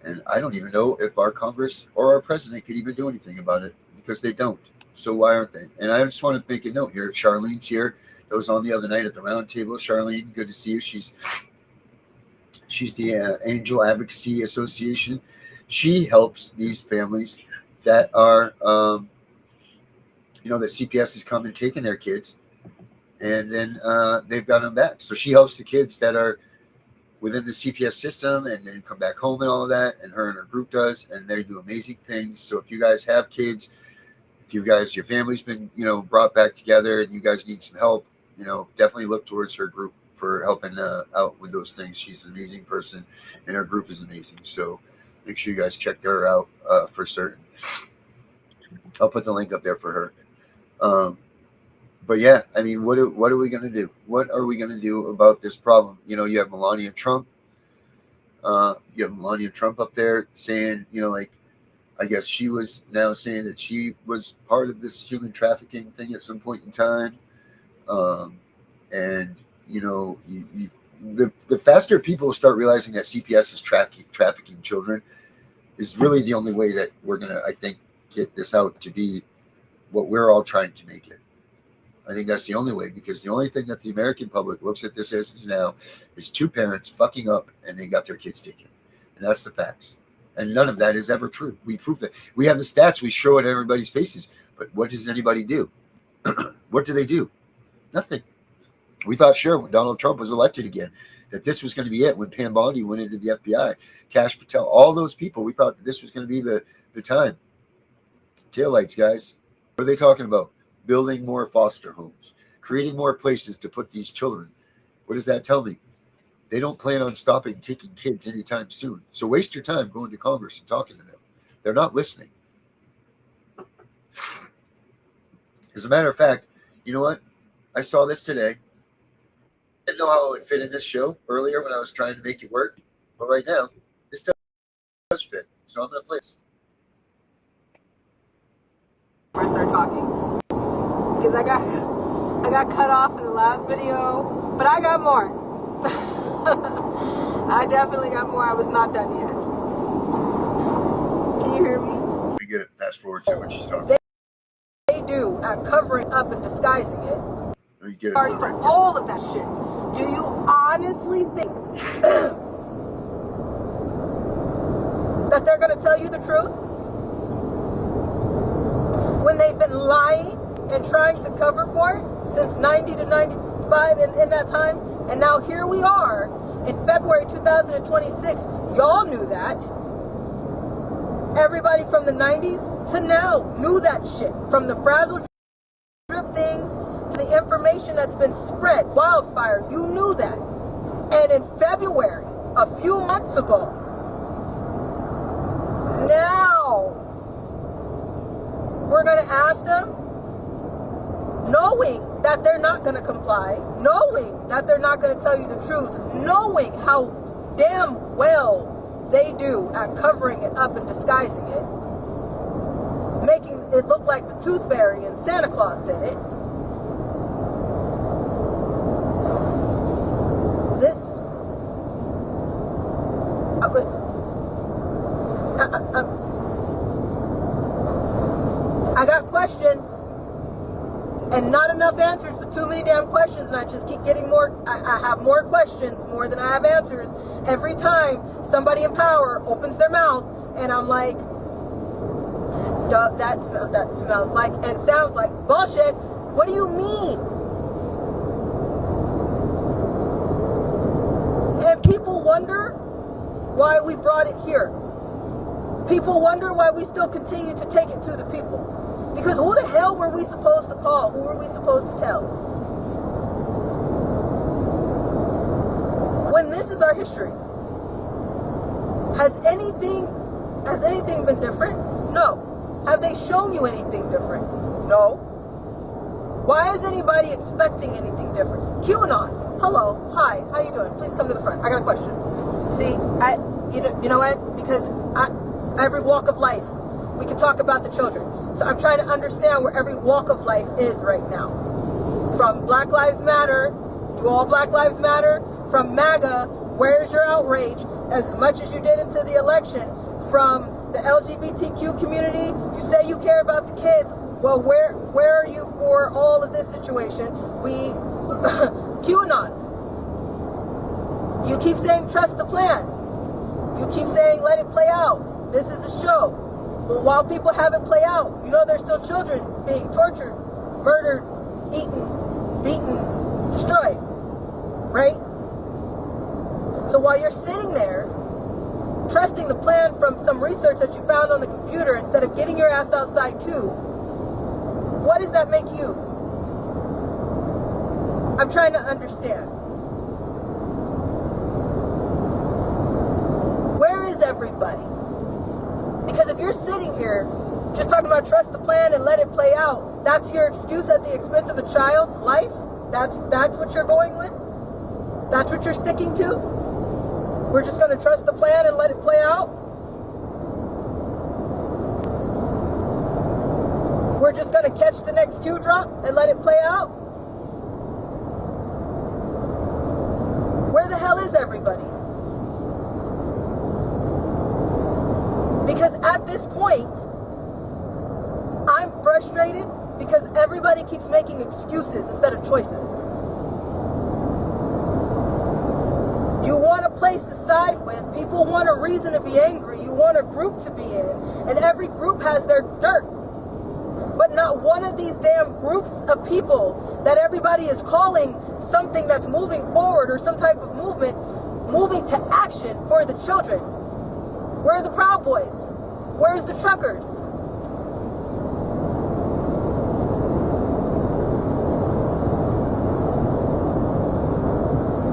And I don't even know if our Congress or our president could even do anything about it because they don't. So why aren't they? And I just want to make a note here. Charlene's here. That was on the other night at the round table. Charlene, good to see you. She's the Angel Advocacy Association. She helps these families that are, that CPS has come and taken their kids, and then they've got them back. So she helps the kids that are within the CPS system and then come back home and all of that. And her group does, and they do amazing things. So if you guys have kids, if your family's been, brought back together and you guys need some help, definitely look towards her group for helping out with those things. She's an amazing person, and her group is amazing. So make sure you guys check her out for certain. I'll put the link up there for her. But yeah, I mean, what are we going to do? What are we going to do about this problem? You have Melania Trump. You have Melania Trump up there saying, I guess she was now saying that she was part of this human trafficking thing at some point in time. And the faster people start realizing that CPS is trafficking children is really the only way that we're going to, I think, get this out to be what we're all trying to make it. I think that's the only way, because the only thing that the American public looks at this as now is two parents fucking up and they got their kids taken. And that's the facts. And none of that is ever true. We prove that. We have the stats. We show it at everybody's faces. But what does anybody do? What do they do? Nothing. We thought, sure, when Donald Trump was elected again, that this was going to be it. When Pam Bondi went into the FBI, Kash Patel, all those people, we thought that this was going to be the time. Taillights, guys. What are they talking about? Building more foster homes, creating more places to put these children. What does that tell me? They don't plan on stopping taking kids anytime soon. So waste your time going to Congress and talking to them. They're not listening. As a matter of fact, you know what? I saw this today. I didn't know how it would fit in this show earlier when I was trying to make it work. But right now, this does fit. So I'm going to play this. I start talking. Because I got cut off in the last video, but I got more. I definitely got more. I was not done yet. Can you hear me? We get it. Fast forward to what she's talking. They do at covering up and disguising it. You get it For all of that shit. Do you honestly think that they're going to tell you the truth when they've been lying and trying to cover for it since 90 to 95 in that time? And now here we are in February 2026. Y'all knew that. Everybody from the 90s to now knew that shit. From the frazzle drip things to the information that's been spread. Wildfire, you knew that. And in February, a few months ago, now we're going to ask them, knowing that they're not going to comply, knowing that they're not going to tell you the truth, knowing how damn well they do at covering it up and disguising it, making it looked like the Tooth Fairy and Santa Claus did it. I got questions and not enough answers, but too many damn questions, and I just keep getting more. I have more questions more than I have answers every time somebody in power opens their mouth, and I'm like, that smells like and sounds like bullshit. What do you mean? And people wonder why we brought it here. People wonder why we still continue to take it to the people. Because who the hell were we supposed to call? Who were we supposed to tell? When this is our history. Has anything been different? No. Have they shown you anything different? No. Why is anybody expecting anything different? QAnons. Hello. Hi. How you doing? Please come to the front. I got a question. See, you know what? Because every walk of life, we can talk about the children. So I'm trying to understand where every walk of life is right now. From Black Lives Matter, do all Black Lives Matter? From MAGA, where is your outrage? As much as you did into the election. From the LGBTQ community, you say you care about the kids. Well, where are you for all of this situation? QAnons. You keep saying trust the plan. You keep saying let it play out. This is a show. But while people have it play out, you know there's still children being tortured, murdered, eaten, beaten, destroyed. Right? So while you're sitting there, trusting the plan from some research that you found on the computer instead of getting your ass outside too, what does that make you? I'm trying to understand. Where is everybody? Because if you're sitting here just talking about trust the plan and let it play out, that's your excuse at the expense of a child's life? That's what you're going with? That's what you're sticking to? We're just going to trust the plan and let it play out? We're just going to catch the next Q drop and let it play out? Where the hell is everybody? Because at this point, I'm frustrated because everybody keeps making excuses instead of choices. You want a place to side with, people want a reason to be angry, you want a group to be in, and every group has their dirt. But not one of these damn groups of people that everybody is calling something that's moving forward or some type of movement, moving to action for the children. Where are the Proud Boys? Where's the truckers?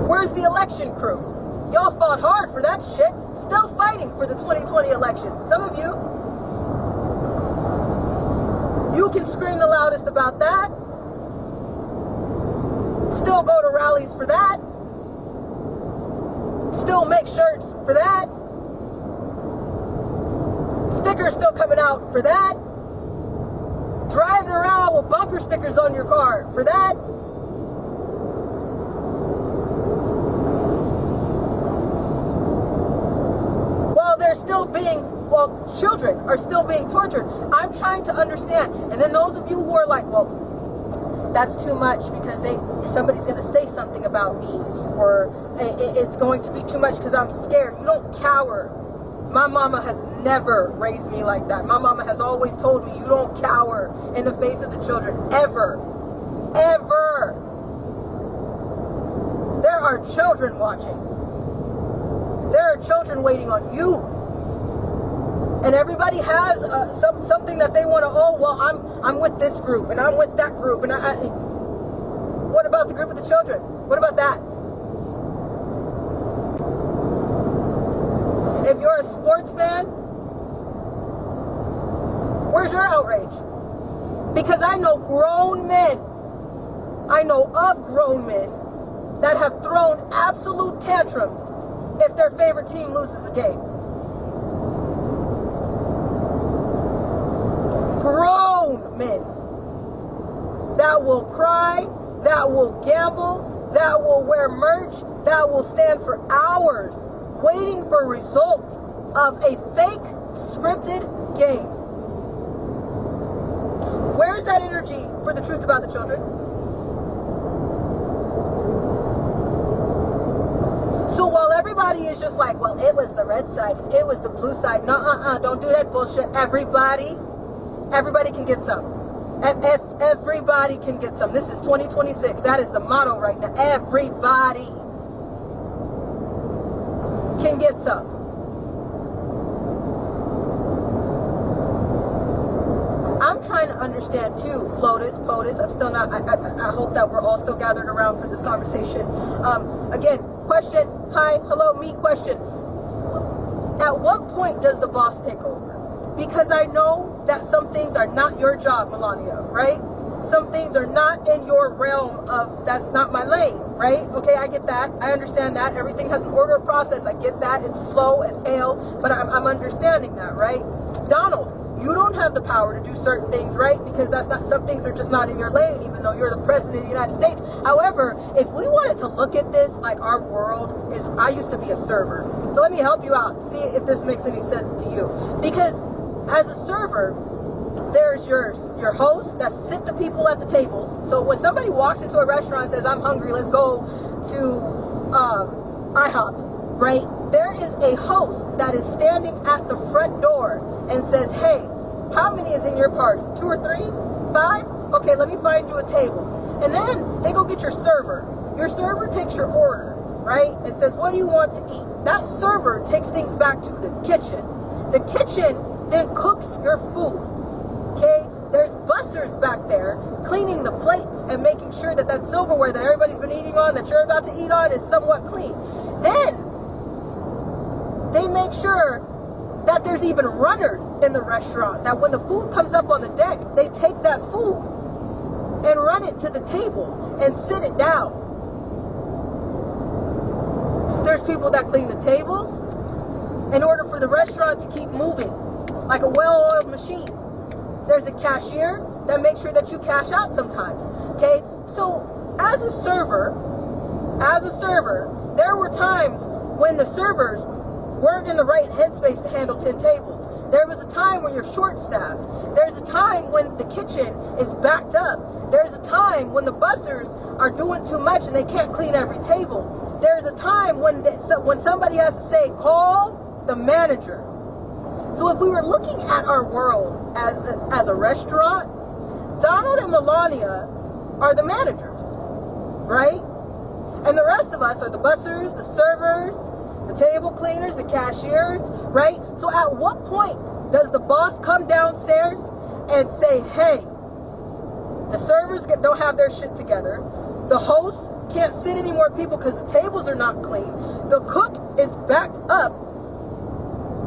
Where's the election crew? Y'all fought hard for that shit. Still fighting for the 2020 elections. Some of you can scream the loudest about that. Still go to rallies for that. Still make shirts for that. Stickers still coming out for that. Driving around with bumper stickers on your car for that. Children are still being tortured. I'm trying to understand. And then those of you who are like, well, that's too much because somebody's going to say something about me, or it's going to be too much because I'm scared. You don't cower. My mama has never raised me like that. My mama has always told me you don't cower in the face of the children. Ever. Ever. There are children watching. There are children waiting on you. And everybody has something that they want to, oh, well, I'm with this group, and I'm with that group, and what about the group of the children? What about that? If you're a sports fan, where's your outrage? Because I know grown men, I know of grown men that have thrown absolute tantrums if their favorite team loses a game. Grown that will cry, that will gamble, that will wear merch, that will stand for hours waiting for results of a fake scripted game. Where's that energy for the truth about the children? So while everybody is just like, well, it was the red side, it was the blue side. No, don't do that bullshit. Everybody can get some. Everybody can get some. This is 2026. That is the motto right now. Everybody can get some. I'm trying to understand too, FLOTUS, POTUS. I'm still not, I hope that we're all still gathered around for this conversation. Again, question, hi, hello, me, question. At what point does the boss take over? Because I know that some things are not your job, Melania, right? Some things are not in your realm of, that's not my lane, right? Okay, I get that. I understand that. Everything has an order of process. I get that. It's slow as hell, but I'm understanding that, right? Donald, you don't have the power to do certain things, right? Because that's not, some things are just not in your lane, even though you're the president of the United States. However, if we wanted to look at this like our world is, I used to be a server. So let me help you out. See if this makes any sense to you. Because as a server, there's your host that sit the people at the tables. So when somebody walks into a restaurant and says, I'm hungry, let's go to IHOP, right? There is a host that is standing at the front door and says, hey, how many is in your party? 2 or 3? 5? Okay, let me find you a table. And then they go get your server. Your server takes your order, right? And says, what do you want to eat? That server takes things back to the kitchen. The kitchen then cooks your food, okay? There's bussers back there cleaning the plates and making sure that that silverware that everybody's been eating on, that you're about to eat on, is somewhat clean. Then they make sure that there's even runners in the restaurant, that when the food comes up on the deck, they take that food and run it to the table and sit it down. There's people that clean the tables in order for the restaurant to keep moving like a well-oiled machine. There's a cashier that makes sure that you cash out sometimes, okay? So as a server, there were times when the servers weren't in the right headspace to handle 10 tables. There was a time when you're short-staffed. There's a time when the kitchen is backed up. There's a time when the bussers are doing too much and they can't clean every table. There's a time when somebody has to say, call the manager. So if we were looking at our world as a restaurant, Donald and Melania are the managers, right? And the rest of us are the bussers, the servers, the table cleaners, the cashiers, right? So at what point does the boss come downstairs and say, hey, the servers don't have their shit together, the host can't sit any more people because the tables are not clean, the cook is backed up,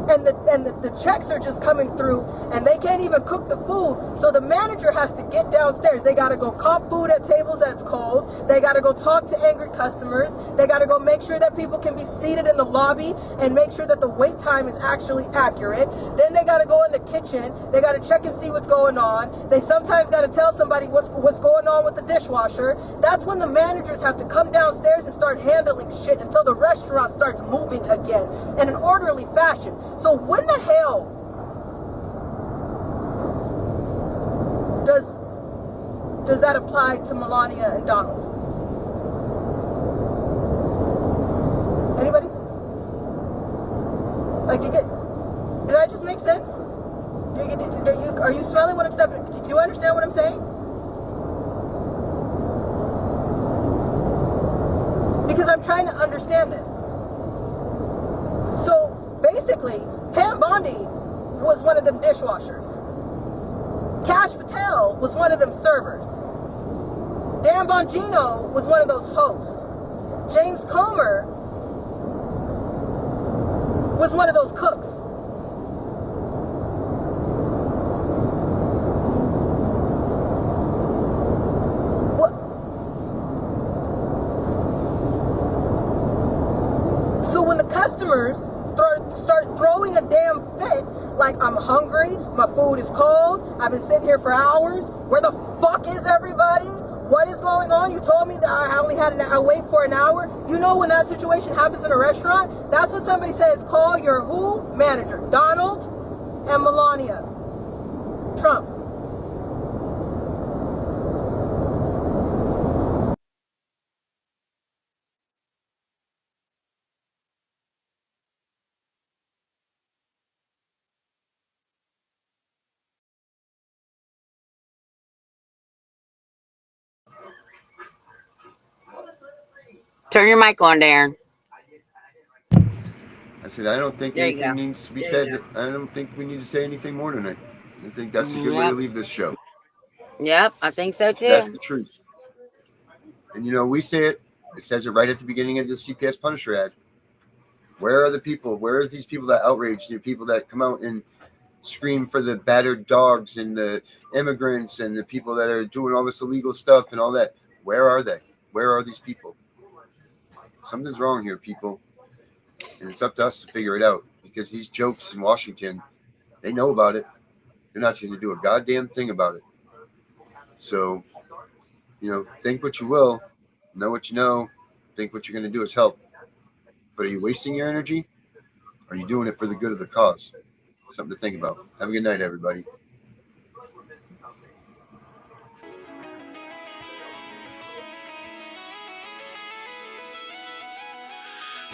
and the checks are just coming through and they can't even cook the food, so the manager has to get downstairs. They got to go comp food at tables that's cold. They got to go talk to angry customers. They got to go make sure that people can be seated in the lobby and make sure that the wait time is actually accurate. Then they got to go in the kitchen. They got to check and see what's going on. They sometimes got to tell somebody what's going on with the dishwasher. That's when the managers have to come downstairs and start handling shit until the restaurant starts moving again in an orderly fashion. So when the hell does that apply to Melania and Donald? Anybody? Like, did I just make sense? Are you smelling what I'm stepping? Do you understand what I'm saying? Because I'm trying to understand this. So basically, Pam Bondi was one of them dishwashers. Cash Patel was one of them servers. Dan Bongino was one of those hosts. James Comer was one of those cooks. What? So when the customers start throwing a damn fit, like, I'm hungry, my food is cold, I've been sitting here for hours. Where the fuck is everybody? What is going on? You told me that I only had I wait for an hour. You know when that situation happens in a restaurant, that's when somebody says, call your who? Manager. Donald and Melania Trump. Turn your mic on, Darren. I said, I don't think anything needs to be said. I don't think we need to say anything more tonight. I think that's a good way to leave this show. Yep, I think so too. That's the truth. And you know, we say it. It says it right at the beginning of the CPS Punisher ad. Where are the people? Where are these people that outrage? The people that come out and scream for the battered dogs and the immigrants and the people that are doing all this illegal stuff and all that? Where are they? Where are these people? Something's wrong here, people. And it's up to us to figure it out, because these jokes in Washington, they know about it. They're not going to do a goddamn thing about it. So, you know, think what you will, know what you know, think what you're going to do is help. But are you wasting your energy? Or are you doing it for the good of the cause? Something to think about. Have a good night, everybody.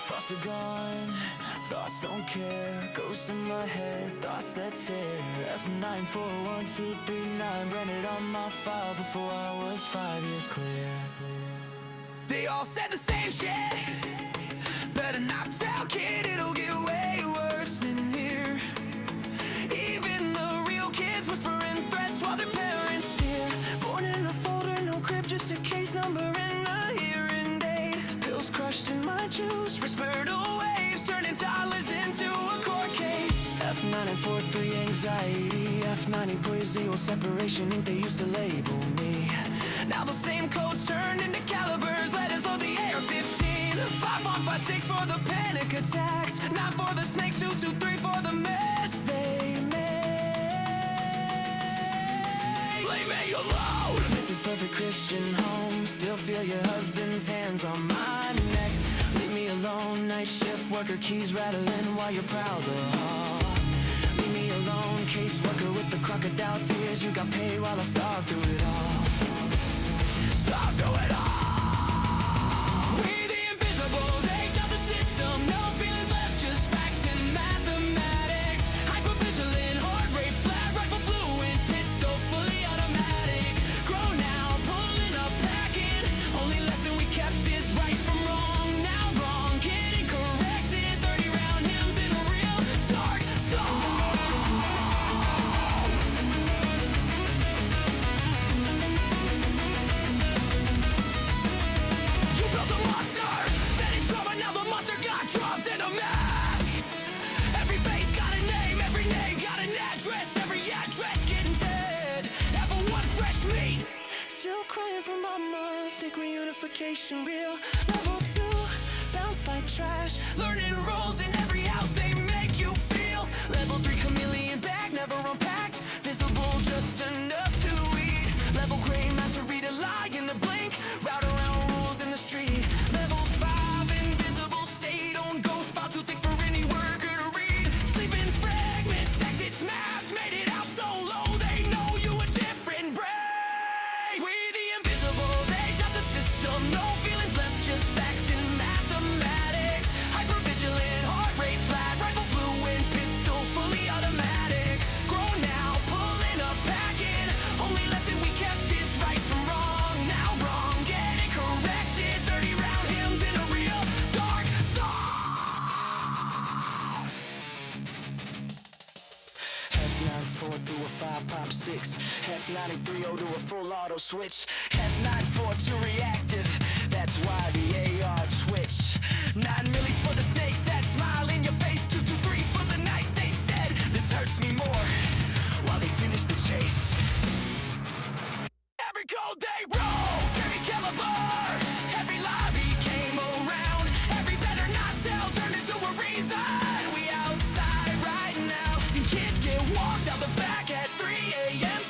Thoughts are gone, thoughts don't care. Ghosts in my head, thoughts that tear. F941239 branded on my file before I was 5 years clear. They all said the same shit. Better not tell, kid, it'll get way worse in here. Even the real kids whispering threats while their parents steer. Born in a folder, no crib, just a case number and a hearing date. Pills crushed in my juice, respiratory waves turning toddlers into a court case. F943 anxiety, F90 separation, ink they used to label me. Now those same codes turned into calibers, letters load the AR-15. 5156 for the panic attacks, 9 for the snakes, 223 for the mess they made. Leave me alone. This is perfect Christian home. Still feel your husband's hands on my neck. Leave me alone. Night shift worker, keys rattling while you're proud of leave me alone. Caseworker with the crocodile tears. You got paid while I starved through it all. Starved through it all. We the invisibles, aged out the system. No feelings left, just facts and mathematics. Hypervigilant, heart rate, flat rifle fluid, pistol fully automatic. Grown now, pulling up, packing. Only lesson we kept is right from wrong. Now wrong, getting corrected. 30-round hymns in a real dark song. You built a monster, setting trauma, now the monster got drums and a mask. Every face got a name got an address, every address getting dead. Ever want fresh meat? Still crying for mama, think reunification real. Level 2, bounce like trash, learning roles in every house they make you feel. Level 3, chameleon bag, never unpacked, visible just enough to eat. Level gray, master read a lie in the blink, route around rules in the street. Level 5, invisible state on ghost file, too thick for any worker to read. Sleeping fragments, exits mapped, made it out so low they know you a different breed. We the invisibles, age out the system, no feelings left, just facts and mathematics. Hypervigilant, heart rate flat, rifle fluid, pistol fully automatic. Grown now, pulling up, packing. Only lesson we kept is right from wrong. Now wrong, getting corrected. 30-round hymns in a real dark song. F94 through a 5 pop 6. F93 to a full auto switch. F94 to reactive. That's why the AR twitch. 9 millis for the snakes that smile in your face. 223s for the nights they said this hurts me more. While they finish the chase. Every code they wrote, every caliber, every lobby came around. Every better not tell turned into a reason. We outside right now. Seen kids get walked out the back at 3 a.m.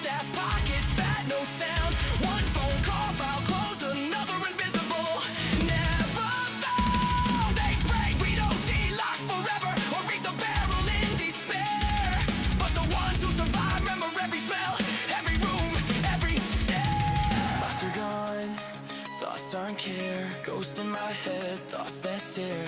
sound. One phone call, file closed, another invisible. Never found. They pray we don't de-lock forever or read the barrel in despair. But the ones who survive remember every smell, every room, every stare. Thoughts are gone, thoughts aren't care. Ghost in my head, thoughts that tear.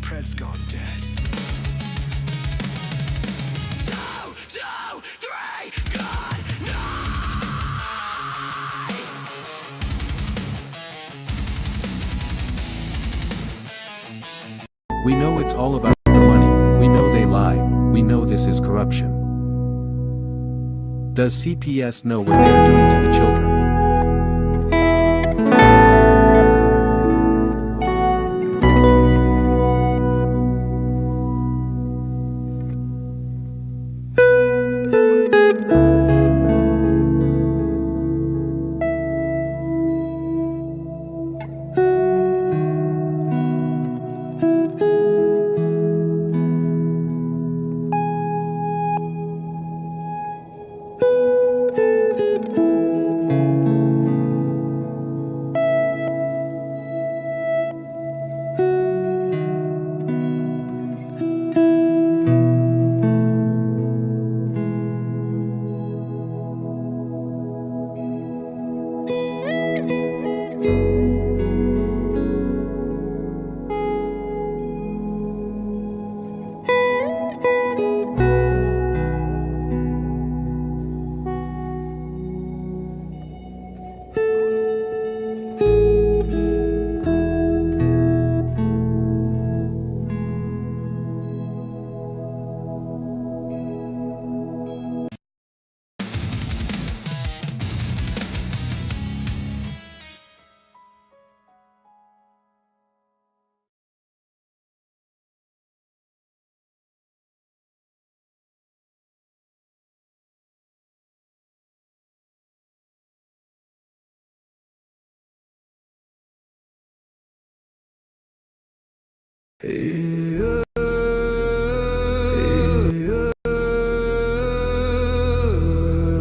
Pred's gone dead. 2, 2, 3, good night. We know it's all about the money, we know they lie, we know this is corruption. Does CPS know what they are doing to the children?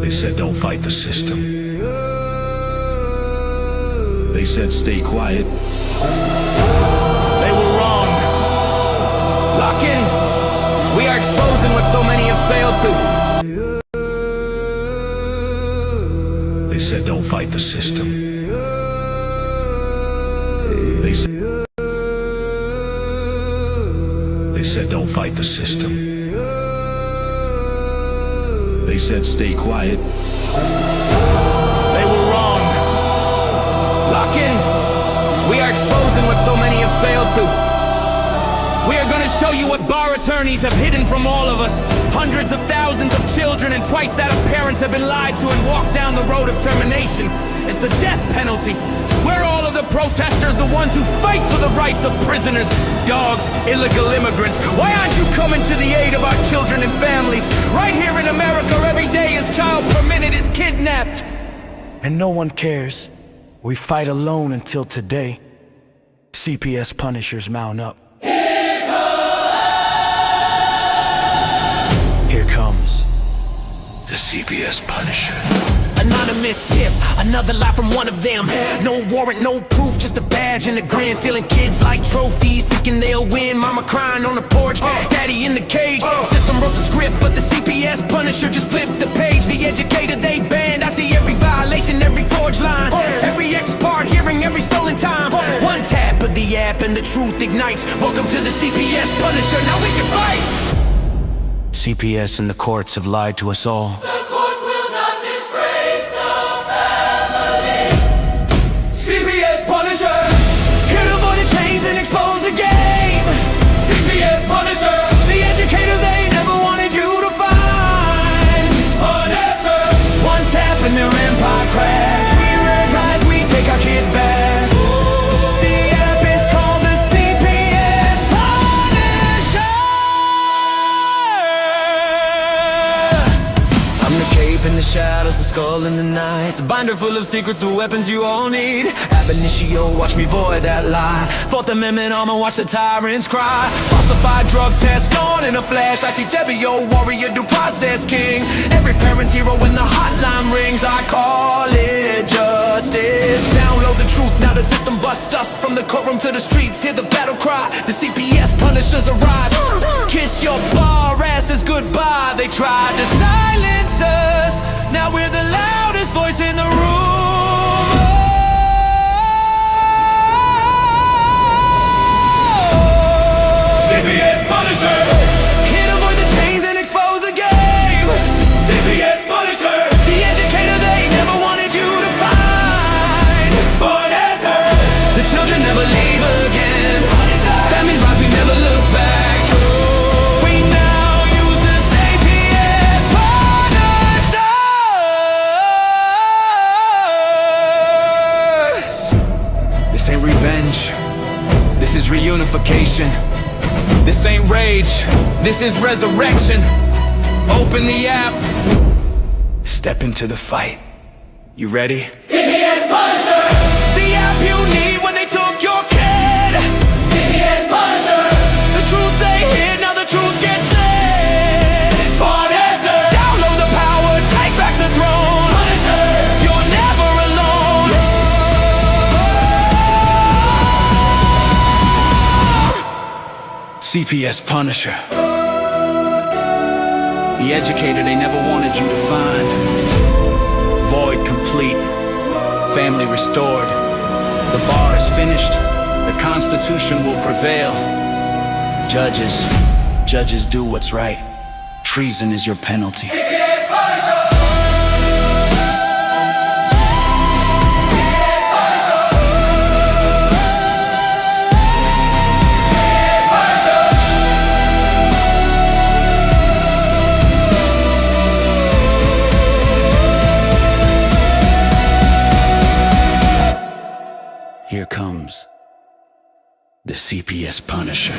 They said don't fight the system. They said stay quiet. They were wrong. Lock in. We are exposing what so many have failed to. They said don't fight the system. They said don't fight the system. They said stay quiet. They were wrong. Lock in. We are exposing what so many have failed to. We are gonna show you what bar attorneys have hidden from all of us. Hundreds of thousands of children and twice that of parents have been lied to and walked down the road of termination. It's the death penalty. We're all of the protesters, the ones who fight for the rights of prisoners, dogs, illegal immigrants. Why aren't you coming to the aid of our children and families? Right here in America, every day a child per minute is kidnapped. And no one cares. We fight alone until today. CPS Punishers mount up. Here comes The CPS Punisher. Anonymous tip, another lie from one of them. No warrant, no proof, just a badge and a grin. Stealing kids like trophies, thinking they'll win. Mama crying on the porch, daddy in the cage. System wrote the script, but the CPS Punisher just flipped the page. The educator they banned, I see every violation, every forged line, every ex-part hearing, every stolen time. One tap of the app and the truth ignites. Welcome to the CPS Punisher, now we can fight. CPS and the courts have lied to us all. The courts will not disgrace the family. rifle in the night, the binder full of secrets and weapons you all need. Ab initio, watch me void that lie. Fourth Amendment armor, watch the tyrants cry. Falsified drug test gone in a flash. I see Tebio, warrior, due process king. Every parent's hero when the hotline rings. I call it justice. Download the truth, now the system busts us. From the courtroom to the streets, hear the battle cry. The CPS Punishers arrive. Kiss your bar asses goodbye. They tried to silence us, now we're the loudest voice in the room. CPS Punisher. Here to avoid the chains and expose the game. CPS Punisher. The educator they never wanted you to find. Born as her. The children never leave again. Families rise, we never look back. We now use the CPS Punisher. This ain't revenge, this is reunification. This ain't rage, this is resurrection. Open the app, step into the fight. You ready? CPS Punisher. The app you need when they took your kid. CPS Punisher. The truth they hid, now the truth gets lit. Born as her. Download the power, take back the throne. Punisher. You're never alone. CPS Punisher. The educator they never wanted you to find. Void complete. Family restored. The bar is finished. The Constitution will prevail. Judges do what's right. Treason is your penalty. CPS Punisher. Here comes the CPS Punisher.